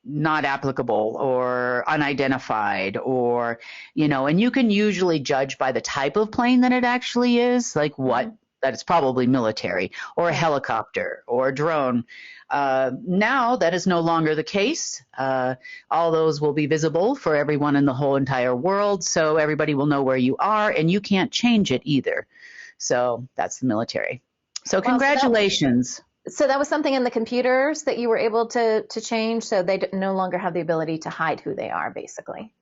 not applicable or unidentified, or, you know, and you can usually judge by the type of plane that it actually is, like what, that it's probably military or a helicopter or a drone. Now that is no longer the case. All those will be visible for everyone in the whole entire world, so everybody will know where you are, and you can't change it either. So that's the military. So congratulations. So that was something in the computers that you were able to change, so they no longer have the ability to hide who they are, basically.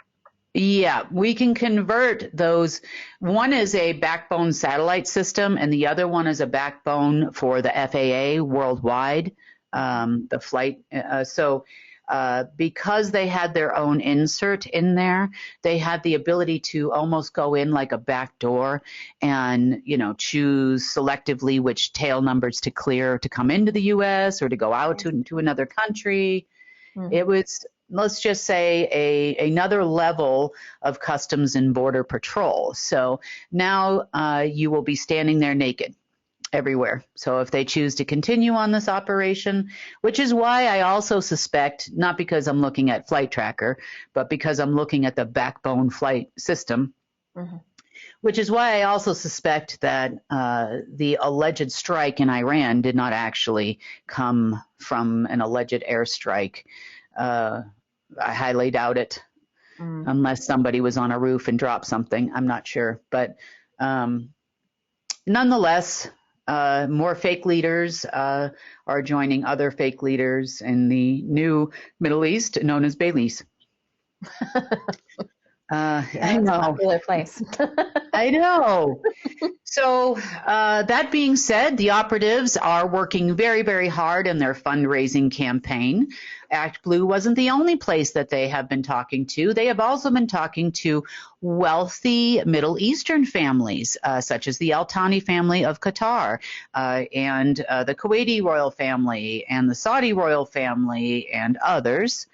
Yeah, we can convert those. One is a backbone satellite system, and the other one is a backbone for the FAA worldwide. The flight. Because they had their own insert in there, they had the ability to almost go in like a back door and, you know, choose selectively which tail numbers to clear to come into the U.S. or to go out to another country. It was, let's just say, another level of Customs and Border Patrol. So now you will be standing there naked everywhere. So if they choose to continue on this operation, which is why I also suspect, not because I'm looking at Flight Tracker, but because I'm looking at the backbone flight system, which is why I also suspect that the alleged strike in Iran did not actually come from an alleged airstrike. I highly doubt it, unless somebody was on a roof and dropped something. I'm not sure. But nonetheless, more fake leaders are joining other fake leaders in the new Middle East known as Baileys. I know. Popular place. I know. So that being said, the operatives are working very, very hard in their fundraising campaign. ActBlue wasn't the only place that they have been talking to. They have also been talking to wealthy Middle Eastern families, such as the Al Thani family of Qatar, and the Kuwaiti royal family, and the Saudi royal family, and others.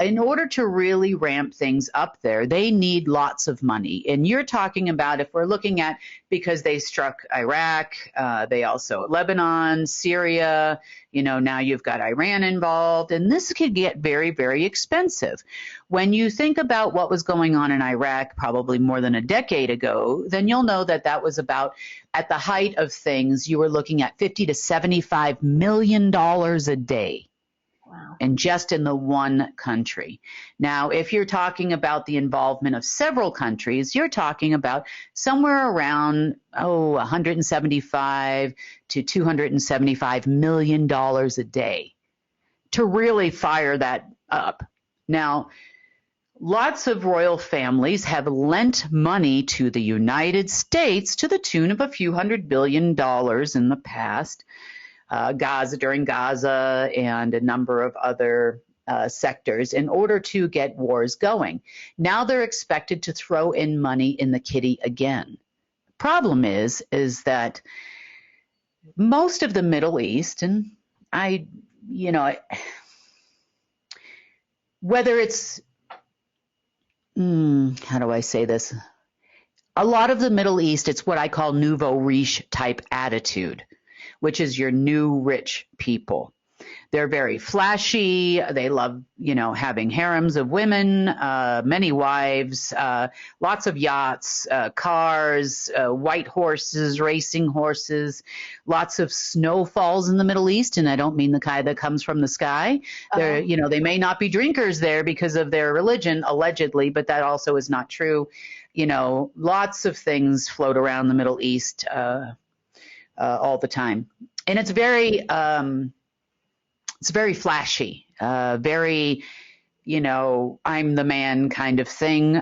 In order to really ramp things up there, they need lots of money. And you're talking about, if we're looking at, because they struck Iraq, they also Lebanon, Syria, you know, now you've got Iran involved, and this could get very, very expensive. When you think about what was going on in Iraq probably more than a decade ago, then you'll know that that was about, at the height of things, you were looking at $50 to $75 million a day. Wow. And just in the one country. Now, if you're talking about the involvement of several countries, you're talking about somewhere around, $175 to $275 million a day to really fire that up. Now, lots of royal families have lent money to the United States to the tune of a few $100 billion in the past. During Gaza and a number of other sectors in order to get wars going. Now they're expected to throw in money in the kitty again. Problem is that most of the Middle East, and whether it's, how do I say this? A lot of the Middle East, it's what I call nouveau riche type attitude, which is your new rich people. They're very flashy. They love, having harems of women, many wives, lots of yachts, cars, white horses, racing horses, lots of snowfalls in the Middle East. And I don't mean the kind that comes from the sky. They're, they may not be drinkers there because of their religion, allegedly, but that also is not true. Lots of things float around the Middle East all the time. And it's very flashy, very, I'm the man kind of thing.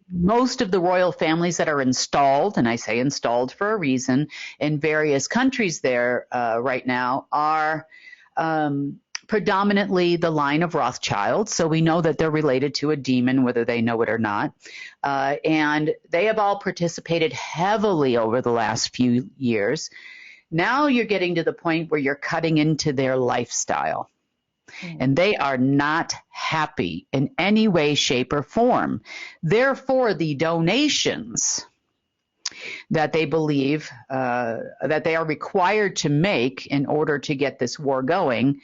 Most of the royal families that are installed, and I say installed for a reason, in various countries there right now are predominantly the line of Rothschild. So we know that they're related to a demon, whether they know it or not. And they have all participated heavily over the last few years. Now you're getting to the point where you're cutting into their lifestyle. And they are not happy in any way, shape, or form. Therefore, the donations that they believe that they are required to make in order to get this war going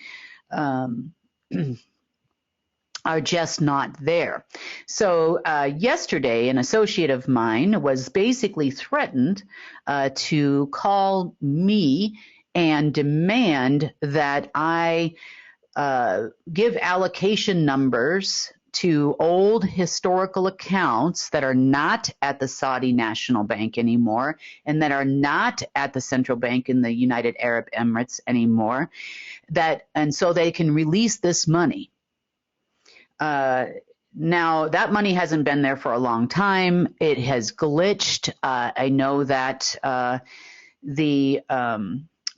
are just not there. So yesterday, an associate of mine was basically threatened to call me and demand that I give allocation numbers to old historical accounts that are not at the Saudi National Bank anymore and that are not at the central bank in the United Arab Emirates anymore, and so they can release this money. Now, that money hasn't been there for a long time. It has glitched. I know that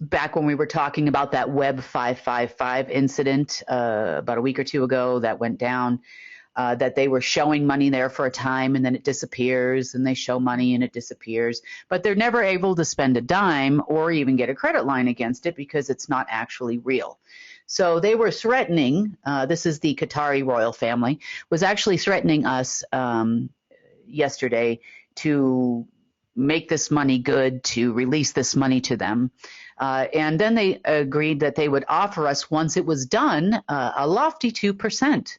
back when we were talking about that Web 555 incident about a week or two ago that went down, that they were showing money there for a time and then it disappears, and they show money and it disappears. But they're never able to spend a dime or even get a credit line against it because it's not actually real. So they were threatening, this is the Qatari royal family, was actually threatening us yesterday to make this money good, to release this money to them. And then they agreed that they would offer us, once it was done, a lofty 2%.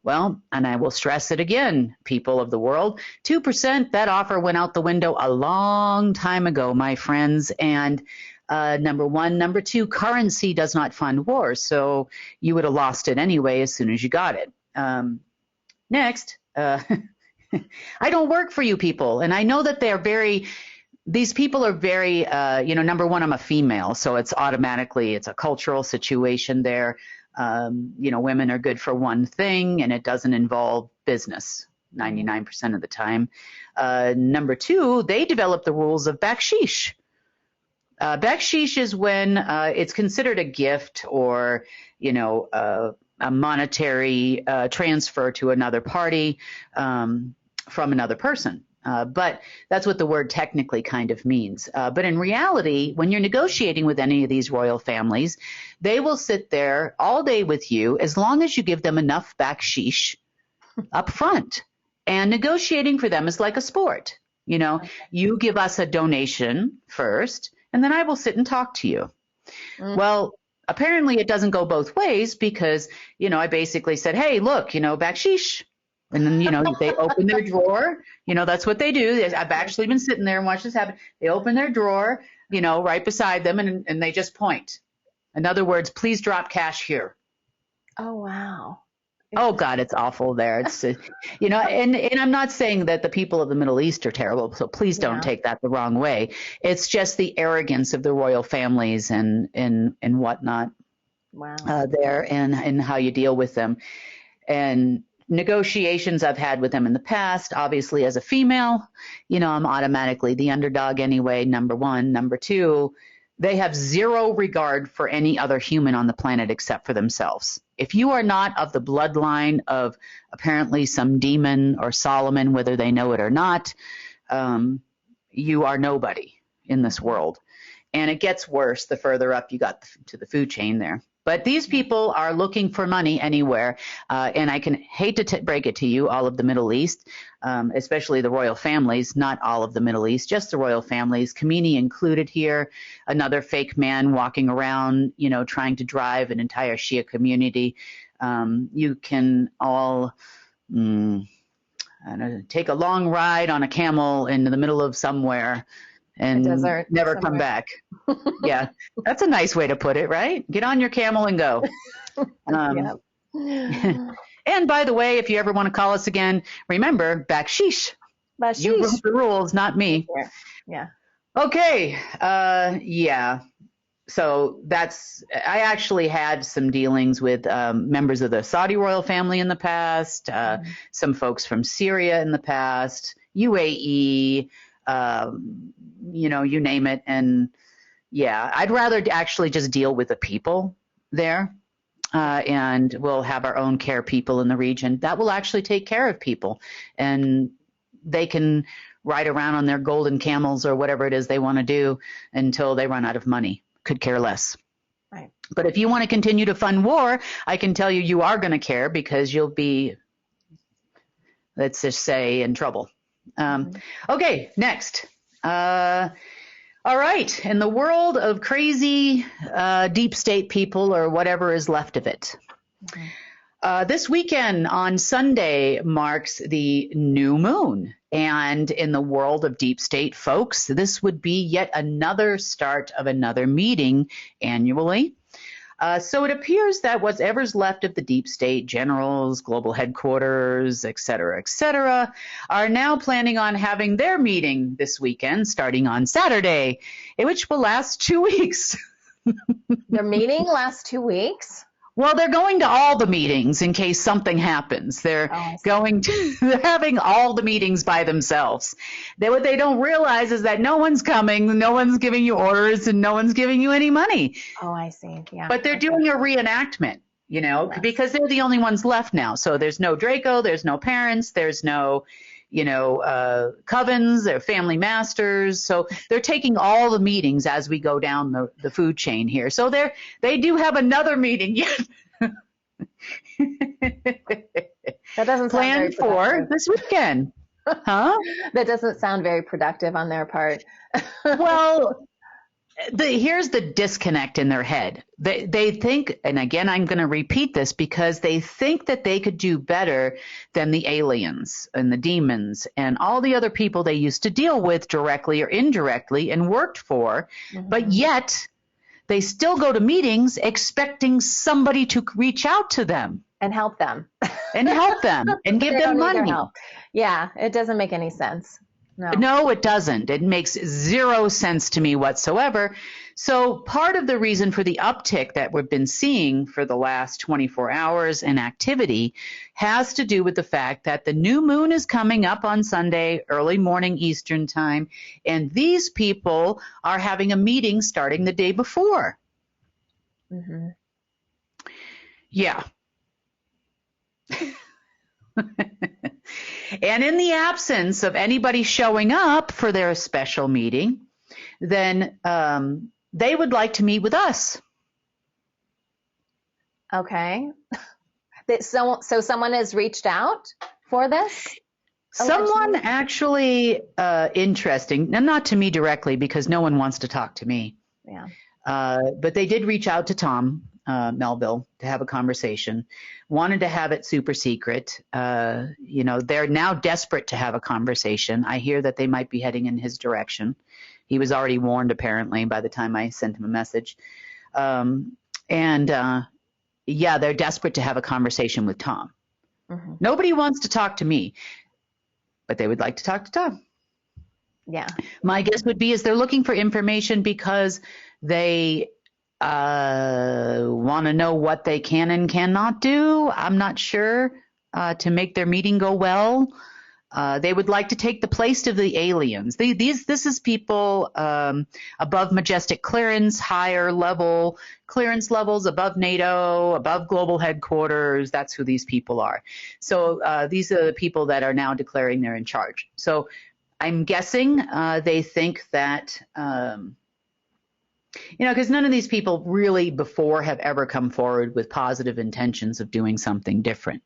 Well, and I will stress it again, people of the world, 2%, that offer went out the window a long time ago, my friends. And number one. Number two, currency does not fund wars, so you would have lost it anyway as soon as you got it. Next, I don't work for you people, and I know that these people are very, number one, I'm a female, so it's a cultural situation there. Women are good for one thing, and it doesn't involve business 99% of the time. Number two, they develop the rules of bakshish. Bakshish is when it's considered a gift or, a monetary transfer to another party from another person. But that's what the word technically kind of means. But in reality, when you're negotiating with any of these royal families, they will sit there all day with you as long as you give them enough bakshish up front. And negotiating for them is like a sport. You give us a donation first, and then I will sit and talk to you. Well, apparently it doesn't go both ways because, I basically said, hey, look, bakshish. And then, they open their drawer. That's what they do. I've actually been sitting there and watched this happen. They open their drawer, right beside them, and they just point. In other words, please drop cash here. Oh, wow. Oh, God, it's awful there. It's, and I'm not saying that the people of the Middle East are terrible, so please don't take that the wrong way. It's just the arrogance of the royal families and whatnot there and how you deal with them. And negotiations I've had with them in the past, obviously as a female, I'm automatically the underdog anyway, number one. Number two, they have zero regard for any other human on the planet except for themselves. If you are not of the bloodline of apparently some demon or Solomon, whether they know it or not, you are nobody in this world. And it gets worse the further up you got to the food chain there. But these people are looking for money anywhere. And I can hate to break it to you, all of the Middle East, especially the royal families, not all of the Middle East, just the royal families, Khamenei included here, another fake man walking around, trying to drive an entire Shia community. You can all take a long ride on a camel into the middle of somewhere and never come back. Yeah, that's a nice way to put it, right? Get on your camel and go. And by the way, if you ever want to call us again, remember, backsheesh. You wrote the rules, not me. Yeah. Okay. Yeah. So I actually had some dealings with members of the Saudi royal family in the past, some folks from Syria in the past, UAE, you name it. And yeah, I'd rather actually just deal with the people there. And we'll have our own care people in the region that will actually take care of people, and they can ride around on their golden camels or whatever it is they want to do until they run out of money. Could care less. Right. But if you want to continue to fund war, I can tell you are going to care, because you'll be, let's just say, in trouble. Okay, next. All right. In the world of crazy deep state people, or whatever is left of it, this weekend on Sunday marks the new moon. And in the world of deep state folks, this would be yet another start of another meeting annually. So it appears that whatever's left of the deep state, generals, global headquarters, et cetera, are now planning on having their meeting this weekend, starting on Saturday, which will last 2 weeks. Their meeting lasts 2 weeks? Well, they're going to all the meetings in case something happens. They're they're having all the meetings by themselves. What they don't realize is that no one's coming, no one's giving you orders, and no one's giving you any money. Oh, I see. Yeah. But they're doing a reenactment, because they're the only ones left now. So there's no Draco, there's no parents, there's no, covens, they're family masters. So they're taking all the meetings as we go down the food chain here. So they do have another meeting yet. That doesn't sound planned for this weekend. Huh? That doesn't sound very productive on their part. Well, here's the disconnect in their head. They think, and again, I'm going to repeat this, because they think that they could do better than the aliens and the demons and all the other people they used to deal with directly or indirectly and worked for, but yet they still go to meetings expecting somebody to reach out to them. And help them. And give them money. Yeah, it doesn't make any sense. No, it doesn't. It makes zero sense to me whatsoever. So part of the reason for the uptick that we've been seeing for the last 24 hours in activity has to do with the fact that the new moon is coming up on Sunday, early morning Eastern time, and these people are having a meeting starting the day before. Yeah. And in the absence of anybody showing up for their special meeting, then they would like to meet with us. Okay. So someone has reached out for this? Someone actually interesting, and not to me directly, because no one wants to talk to me. Yeah. But they did reach out to Tom Melville to have a conversation, wanted to have it super secret. They're now desperate to have a conversation. I hear that they might be heading in his direction. He was already warned, apparently, by the time I sent him a message. They're desperate to have a conversation with Tom. Nobody wants to talk to me, but they would like to talk to Tom. Yeah. My guess would be is they're looking for information because they want to know what they can and cannot do. I'm not sure to make their meeting go well. They would like to take the place of the aliens. This is people above majestic clearance, higher level clearance levels, above NATO, above global headquarters. That's who these people are. So these are the people that are now declaring they're in charge. So I'm guessing they think that, because none of these people really before have ever come forward with positive intentions of doing something different.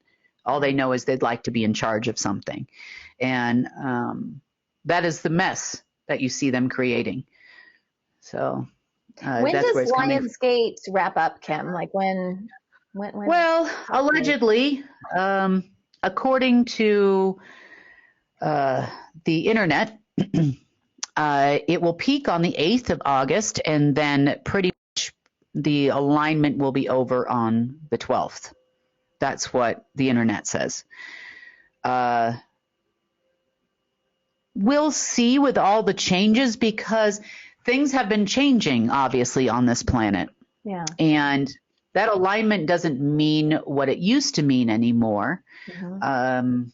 All they know is they'd like to be in charge of something. And that is the mess that you see them creating. So when that's does Lionsgate wrap up, Kim? Like when? Well, allegedly, according to the internet, it will peak on the 8th of August, and then pretty much the alignment will be over on the 12th. That's what the internet says. We'll see with all the changes, because things have been changing, obviously, on this planet. Yeah. And that alignment doesn't mean what it used to mean anymore. Mm-hmm.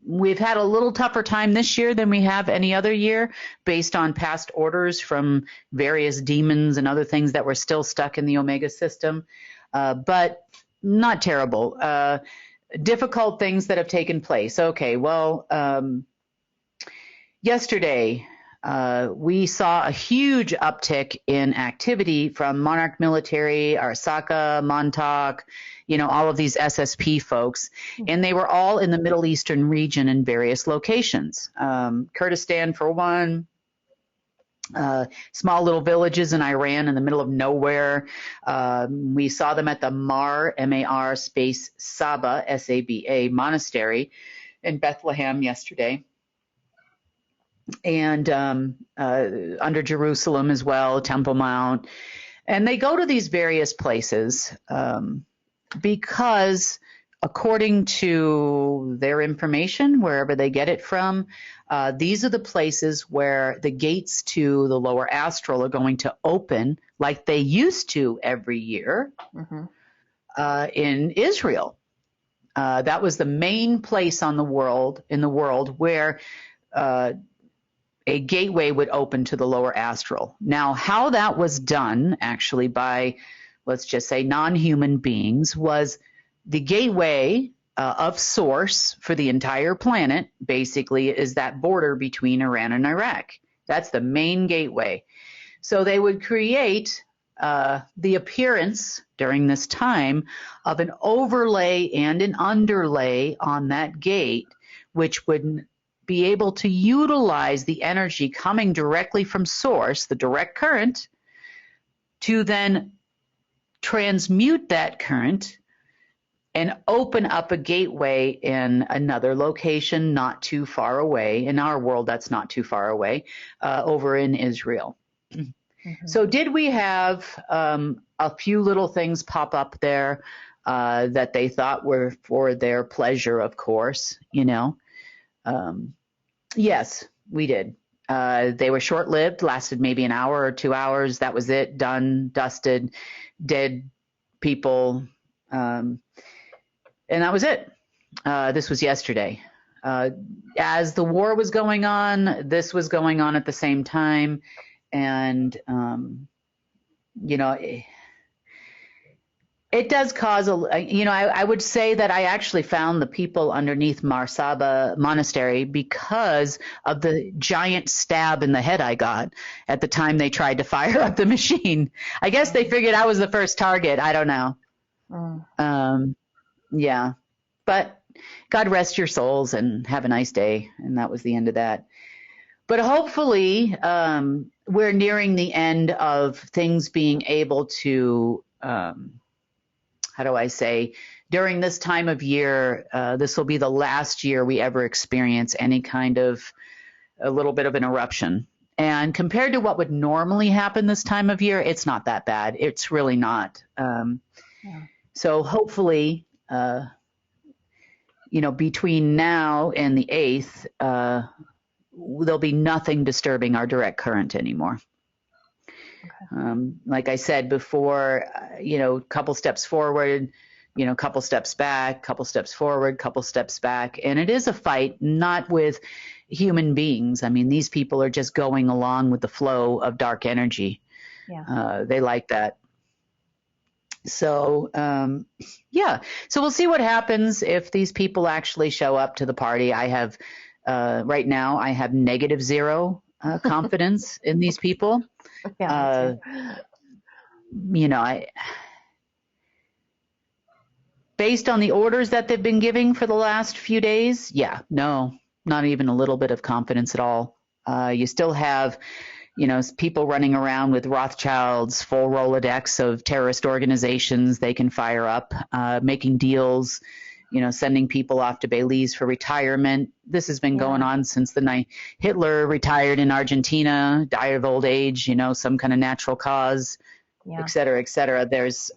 We've had a little tougher time this year than we have any other year, based on past orders from various demons and other things that were still stuck in the Omega system. But not terrible. Difficult things that have taken place. Okay, well, yesterday we saw a huge uptick in activity from Monarch Military, Arasaka, Montauk, all of these SSP folks, and they were all in the Middle Eastern region in various locations. Kurdistan for one, small little villages in Iran in the middle of nowhere. We saw them at the MAR Space Saba, S-A-B-A, monastery in Bethlehem yesterday. And under Jerusalem as well, Temple Mount. And they go to these various places because, according to their information, wherever they get it from, these are the places where the gates to the lower astral are going to open like they used to every year in Israel. That was the main place in the world where a gateway would open to the lower astral. Now, how that was done actually by, let's just say, non-human beings, was the gateway of source for the entire planet, basically, is that border between Iran and Iraq. That's the main gateway. So they would create the appearance during this time of an overlay and an underlay on that gate, which would be able to utilize the energy coming directly from source, the direct current, to then transmute that current and open up a gateway in another location not too far away. In our world, that's not too far away, over in Israel. So did we have a few little things pop up there that they thought were for their pleasure, of course, Yes, we did. They were short-lived, lasted maybe an hour or 2 hours. That was it, done, dusted, dead people, and that was it. This was yesterday. As the war was going on, this was going on at the same time, and it does cause I would say that I actually found the people underneath Marsaba Monastery because of the giant stab in the head I got at the time they tried to fire up the machine. I guess they figured I was the first target. I don't know. Yeah, but God rest your souls and have a nice day. And that was the end of that. But hopefully we're nearing the end of things being able to how do I say, during this time of year, this will be the last year we ever experience any kind of a little bit of an eruption. And compared to what would normally happen this time of year, it's not that bad. It's really not. So hopefully, between now and the 8th, there'll be nothing disturbing our direct current anymore. Like I said before, a couple steps forward, couple steps back, couple steps forward, couple steps back. And it is a fight, not with human beings. I mean, these people are just going along with the flow of dark energy. Yeah. They like that. So, so we'll see what happens if these people actually show up to the party. I have, right now, I have -0 confidence in these people. Yeah, based on the orders that they've been giving for the last few days, no, not even a little bit of confidence at all. You still have, people running around with Rothschilds, full Rolodex of terrorist organizations they can fire up, making deals, sending people off to Belize for retirement. This has been going on since the night Hitler retired in Argentina, died of old age, some kind of natural cause, et cetera, et cetera. There's,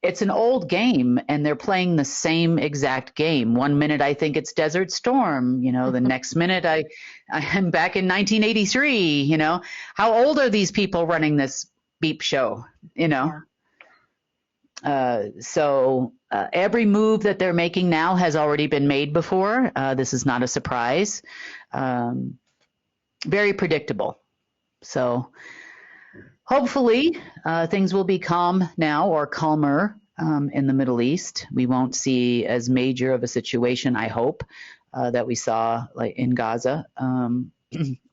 it's an old game, and they're playing the same exact game. One minute I think it's Desert Storm, the next minute I am back in 1983, How old are these people running this beep show, So every move that they're making now has already been made before. This is not a surprise. Very predictable. So hopefully things will be calm now, or calmer in the Middle East. We won't see as major of a situation, I hope, that we saw like in Gaza.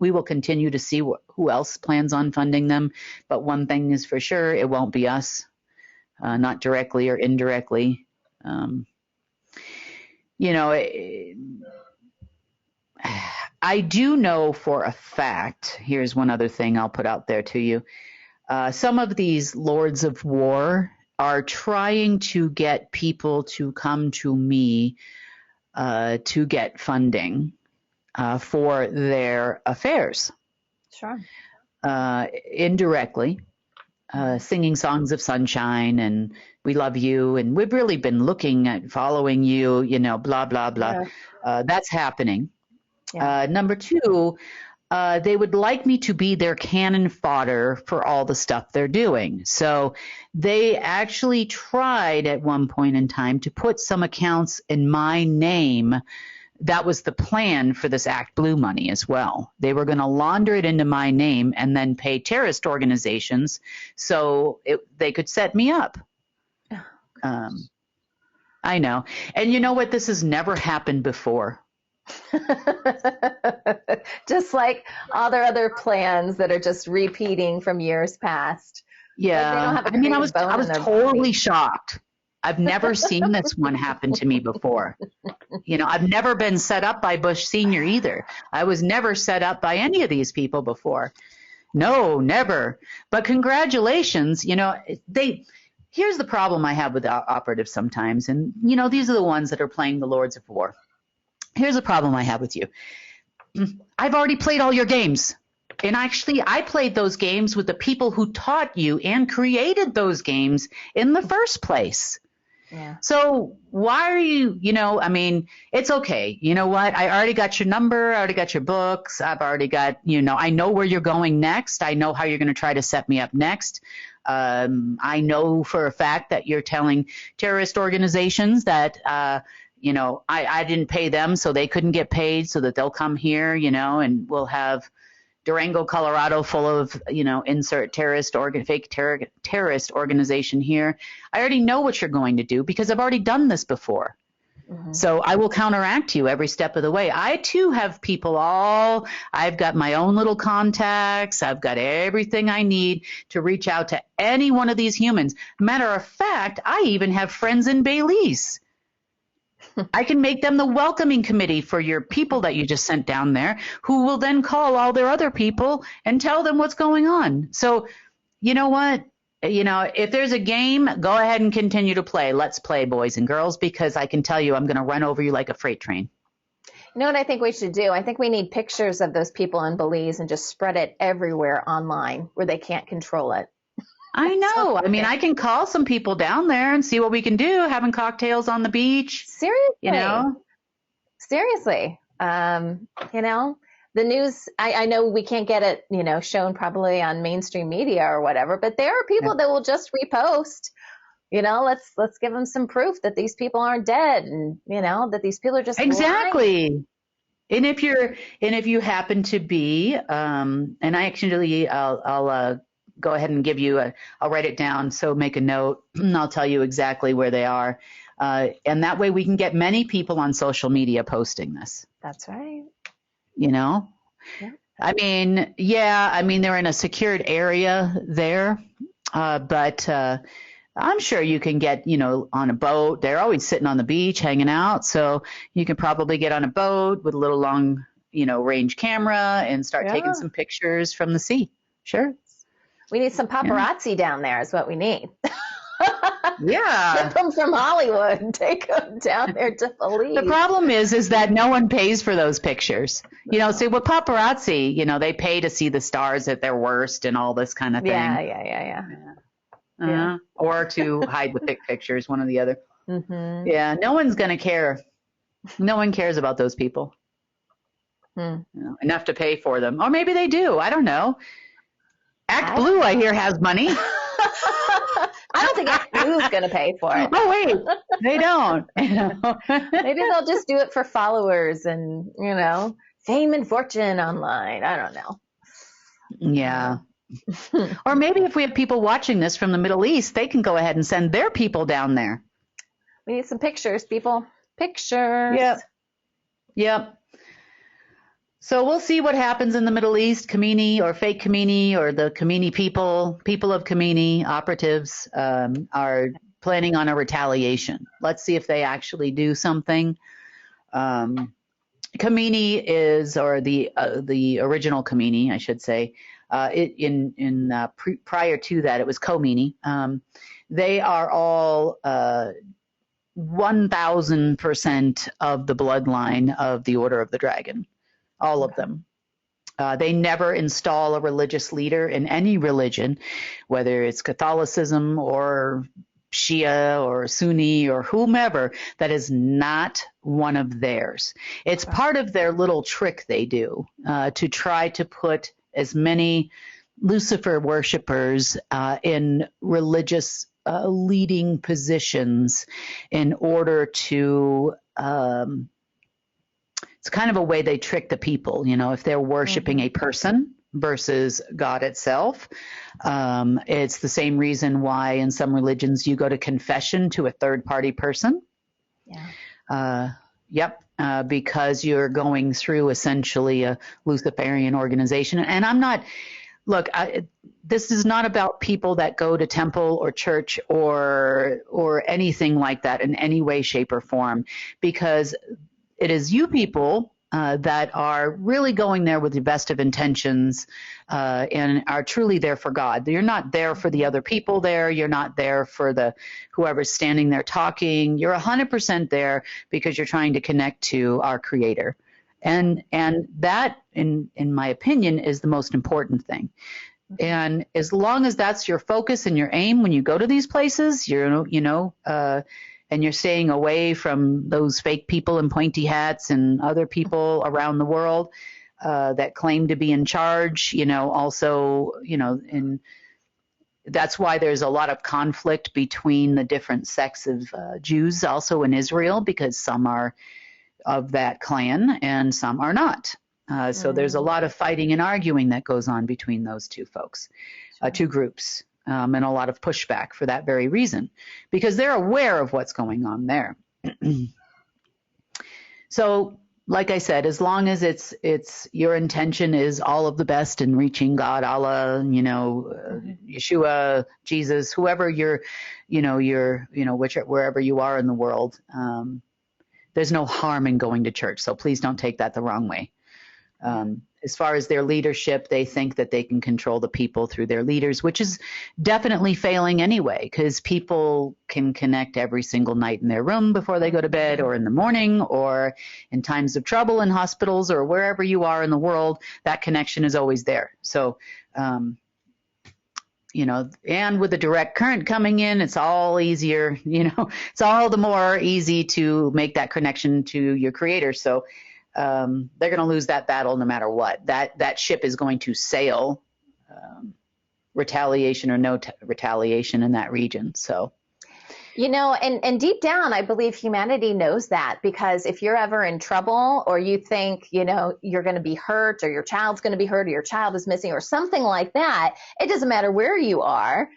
We will continue to see who else plans on funding them. But one thing is for sure, it won't be us, not directly or indirectly. I do know for a fact, here's one other thing I'll put out there to you. Some of these lords of war are trying to get people to come to me to get funding for their affairs. Sure. Indirectly, singing songs of sunshine and we love you, and we've really been looking at following you, blah, blah, blah. Yeah. That's happening. Yeah. Number two, they would like me to be their cannon fodder for all the stuff they're doing. So they actually tried at one point in time to put some accounts in my name. That was the plan for this Act Blue money as well. They were going to launder it into my name and then pay terrorist organizations so they could set me up. I know. And you know what? This has never happened before. Just like all their other plans that are just repeating from years past. Yeah. Like I was totally shocked. I've never seen this one happen to me before. I've never been set up by Bush Sr. either. I was never set up by any of these people before. No, never. But congratulations. Here's the problem I have with operatives sometimes. And, these are the ones that are playing the Lords of War. Here's the problem I have with you. I've already played all your games. And actually, I played those games with the people who taught you and created those games in the first place. Yeah. So why are you, it's okay. You know what? I already got your number. I already got your books. I've already got, I know where you're going next. I know how you're going to try to set me up next. I know for a fact that you're telling terrorist organizations that, I didn't pay them, so they couldn't get paid, so that they'll come here, and we'll have Durango, Colorado full of, insert fake terrorist organization here. I already know what you're going to do because I've already done this before. Mm-hmm. So I will counteract you every step of the way. I too have people I've got my own little contacts. I've got everything I need to reach out to any one of these humans. Matter of fact, I even have friends in Belize. I can make them the welcoming committee for your people that you just sent down there, who will then call all their other people and tell them what's going on. So, you know what? If there's a game, go ahead and continue to play. Let's play, boys and girls, because I can tell you I'm going to run over you like a freight train. You know what I think we should do? I think we need pictures of those people in Belize and just spread it everywhere online where they can't control it. I know. I mean, I can call some people down there and see what we can do, having cocktails on the beach. Seriously. Seriously. The news, I know we can't get it, shown probably on mainstream media or whatever, but there are people that will just repost let's give them some proof that these people aren't dead, and that these people are just exactly. lying. And if you happen to be, and I actually, I'll go ahead and give you I'll write it down. So make a note. I'll tell you exactly where they are. And that way we can get many people on social media posting this. That's right. Yeah. I mean, they're in a secured area there, but I'm sure you can get, on a boat. They're always sitting on the beach hanging out. So you can probably get on a boat with a little long, range camera and start taking some pictures from the sea. Sure. We need some paparazzi down there is what we need. Yeah. Ship them from Hollywood and take them down there to Belize. The problem is that no one pays for those pictures. See, with paparazzi, they pay to see the stars at their worst and all this kind of thing. Yeah. Or to hide the pictures, one or the other. Mm-hmm. Yeah, no one's going to care. No one cares about those people. Enough to pay for them. Or maybe they do. I don't know. Act Blue, I hear, has money. I don't think Act Blue's going to pay for it. Oh, wait. They don't. Maybe they'll just do it for followers and, fame and fortune online. I don't know. Yeah. Or maybe if we have people watching this from the Middle East, they can go ahead and send their people down there. We need some pictures, people. Pictures. Yep. So we'll see what happens in the Middle East. Khomeini or fake Khomeini or the Khomeini people of Khomeini, operatives, are planning on a retaliation. Let's see if they actually do something. Khomeini is, or the original Khomeini, I should say, prior to that, it was Khomeini. They are all 1,000% of the bloodline of the Order of the Dragon. All of them. They never install a religious leader in any religion, whether it's Catholicism or Shia or Sunni or whomever, that is not one of theirs. It's part of their little trick they do to try to put as many Lucifer worshipers in religious leading positions in order to it's kind of a way they trick the people, if they're worshiping a person versus God itself. It's the same reason why in some religions you go to confession to a third-party person. Because you're going through essentially a Luciferian organization. And I'm not, this is not about people that go to temple or church or anything like that in any way, shape, or form, because it is you people that are really going there with the best of intentions and are truly there for God. You're not there for the other people there. You're not there for whoever's standing there talking. You're 100% there because you're trying to connect to our Creator. And that, in my opinion, is the most important thing. And as long as that's your focus and your aim when you go to these places, and you're staying away from those fake people in pointy hats and other people around the world that claim to be in charge, and that's why there's a lot of conflict between the different sects of Jews also in Israel, because some are of that clan and some are not. So there's a lot of fighting and arguing that goes on between those two folks, two groups. And a lot of pushback for that very reason, because they're aware of what's going on there. So, like I said, as long as it's your intention is all of the best in reaching God, Allah, Yeshua, Jesus, whoever wherever you are in the world, there's no harm in going to church. So please don't take that the wrong way. As far as their leadership, they think that they can control the people through their leaders, which is definitely failing anyway, because people can connect every single night in their room before they go to bed, or in the morning, or in times of trouble in hospitals, or wherever you are in the world. That connection is always there. So, and with the direct current coming in, it's all easier, it's all the more easy to make that connection to your Creator. So, they're going to lose that battle no matter what. That ship is going to sail, retaliation or no retaliation in that region. So, And deep down, I believe humanity knows that, because if you're ever in trouble or you think, you're going to be hurt, or your child's going to be hurt, or your child is missing or something like that, it doesn't matter where you are,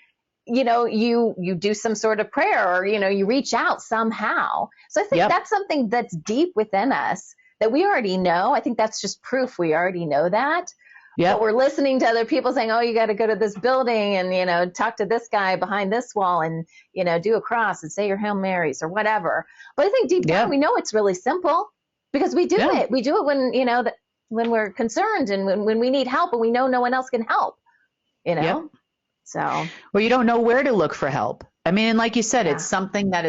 you do some sort of prayer, or, you reach out somehow. So I think that's something that's deep within us that we already know. I think that's just proof we already know that. Yeah. But we're listening to other people saying, oh, you got to go to this building and, talk to this guy behind this wall and, do a cross and say your Hail Marys or whatever. But I think deep down, we know it's really simple, because we do it. We do it when, when we're concerned and when we need help and we know no one else can help, So. Well, you don't know where to look for help. I mean, like you said, it's something that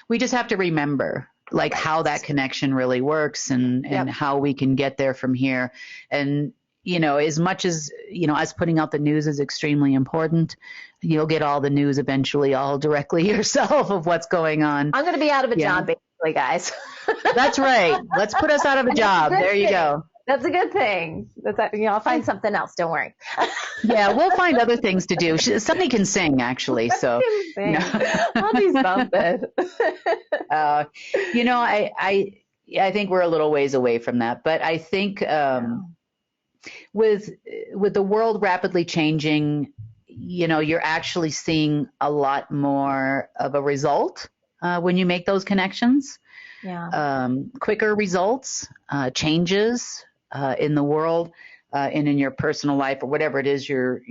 we just have to remember, how that connection really works and how we can get there from here. And, as much as, us putting out the news is extremely important, you'll get all the news eventually all directly yourself of what's going on. I'm going to be out of a job, basically, guys. That's right. Let's put us out of a job. There you go. That's a good thing. I'll find something else. Don't worry. Yeah, we'll find other things to do. Somebody can sing, actually. So I'll do something. I think we're a little ways away from that, but I think with the world rapidly changing, you're actually seeing a lot more of a result when you make those connections. Yeah. Quicker results, changes in the world and in your personal life, or whatever it is you're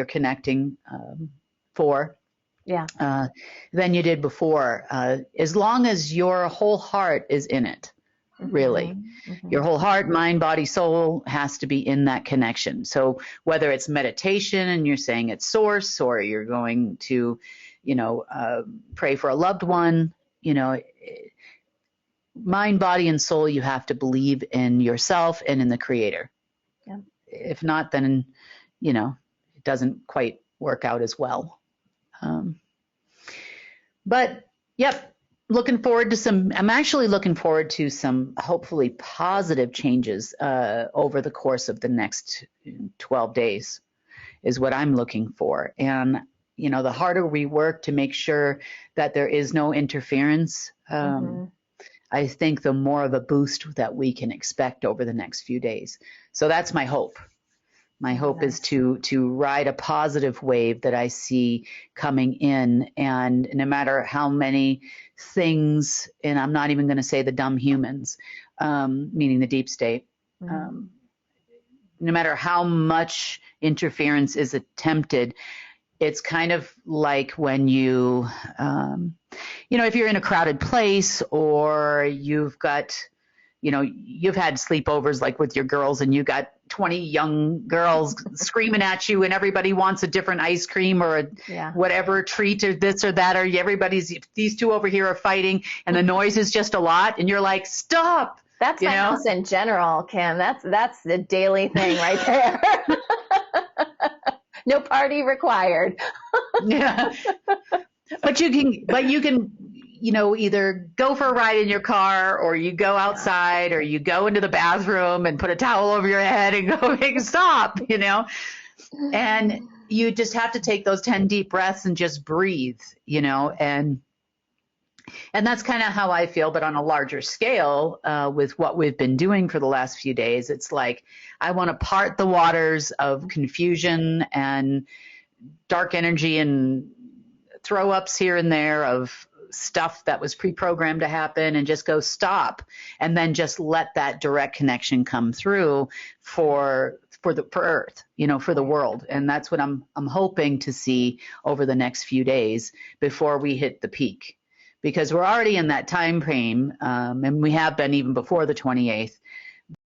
connecting for. Yeah. Than you did before, as long as your whole heart is in it. Really. Mm-hmm. Your whole heart, mind, body, soul has to be in that connection. So whether it's meditation and you're saying it's source, or you're going to, pray for a loved one, mind, body, and soul, you have to believe in yourself and in the Creator. Yeah. If not, then, it doesn't quite work out as well. But, yep. I'm actually looking forward to some hopefully positive changes over the course of the next 12 days is what I'm looking for. And, the harder we work to make sure that there is no interference, I think the more of a boost that we can expect over the next few days. So that's my hope. My hope is to ride a positive wave that I see coming in, and no matter how many things, and I'm not even going to say the dumb humans, meaning the deep state, no matter how much interference is attempted, it's kind of like when you, if you're in a crowded place, or you've got, you've had sleepovers like with your girls, and you got 20 young girls screaming at you, and everybody wants a different ice cream or whatever treat or this or that, or these two over here are fighting, and the noise is just a lot, and you're like, stop. That's my house in general, Kim. That's the daily thing right there. No party required. Yeah. But you can, either go for a ride in your car, or you go outside, or you go into the bathroom and put a towel over your head and go make stop, and you just have to take those 10 deep breaths and just breathe, and that's kind of how I feel, but on a larger scale, with what we've been doing for the last few days. It's like, I want to part the waters of confusion and dark energy and throw ups here and there of stuff that was pre-programmed to happen, and just go stop, and then just let that direct connection come through for Earth, for the world. And that's what I'm hoping to see over the next few days before we hit the peak, because we're already in that time frame, and we have been even before the 28th,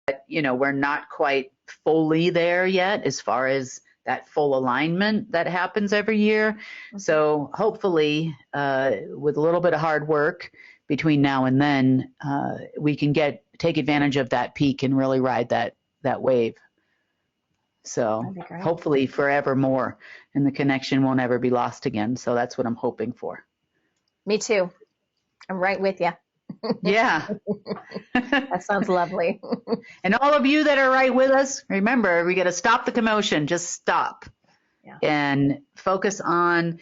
but we're not quite fully there yet as far as that full alignment that happens every year. So hopefully, with a little bit of hard work between now and then, we can take advantage of that peak and really ride that wave. So hopefully forevermore, and the connection won't ever be lost again. So that's what I'm hoping for. Me too. I'm right with you. Yeah. That sounds lovely. And all of you that are right with us, remember, we got to stop the commotion. Just stop and focus on,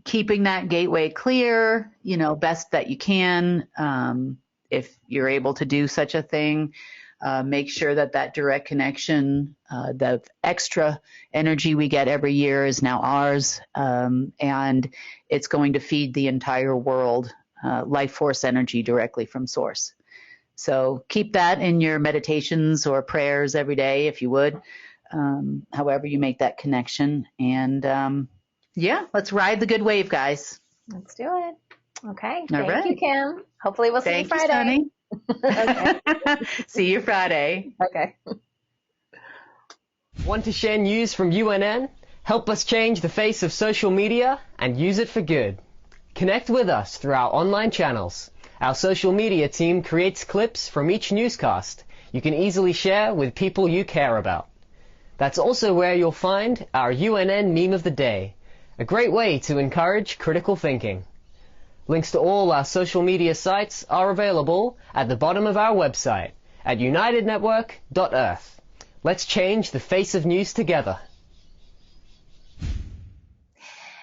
keeping that gateway clear, best that you can. If you're able to do such a thing, make sure that direct connection, the extra energy we get every year is now ours, and it's going to feed the entire world life force energy directly from source. So keep that in your meditations or prayers every day, if you would, however you make that connection. And let's ride the good wave, guys. Let's do it. Okay. All Thank you, Kim. Hopefully we'll see you Thank Friday. Okay. See you Friday. Okay. Want to share news from UNN? Help us change the face of social media and use it for good. Connect with us through our online channels. Our social media team creates clips from each newscast you can easily share with people you care about. That's also where you'll find our UNN Meme of the Day, a great way to encourage critical thinking. Links to all our social media sites are available at the bottom of our website at unitednetwork.earth. Let's change the face of news together.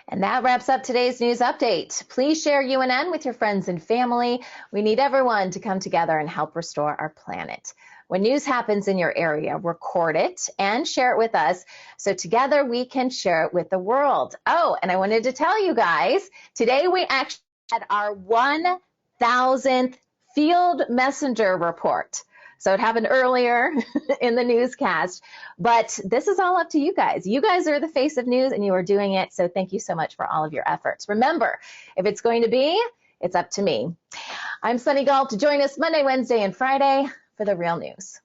And that wraps up today's news update. Please share UNN with your friends and family. We need everyone to come together and help restore our planet. When news happens in your area, record it and share it with us so together we can share it with the world. Oh, and I wanted to tell you guys, today we actually had our 1,000th Field Messenger report. So it happened earlier in the newscast, but this is all up to you guys. You guys are the face of news and you are doing it. So thank you so much for all of your efforts. Remember, if it's going to be, it's up to me. I'm Sunny Galt. Join us Monday, Wednesday, and Friday for the real news.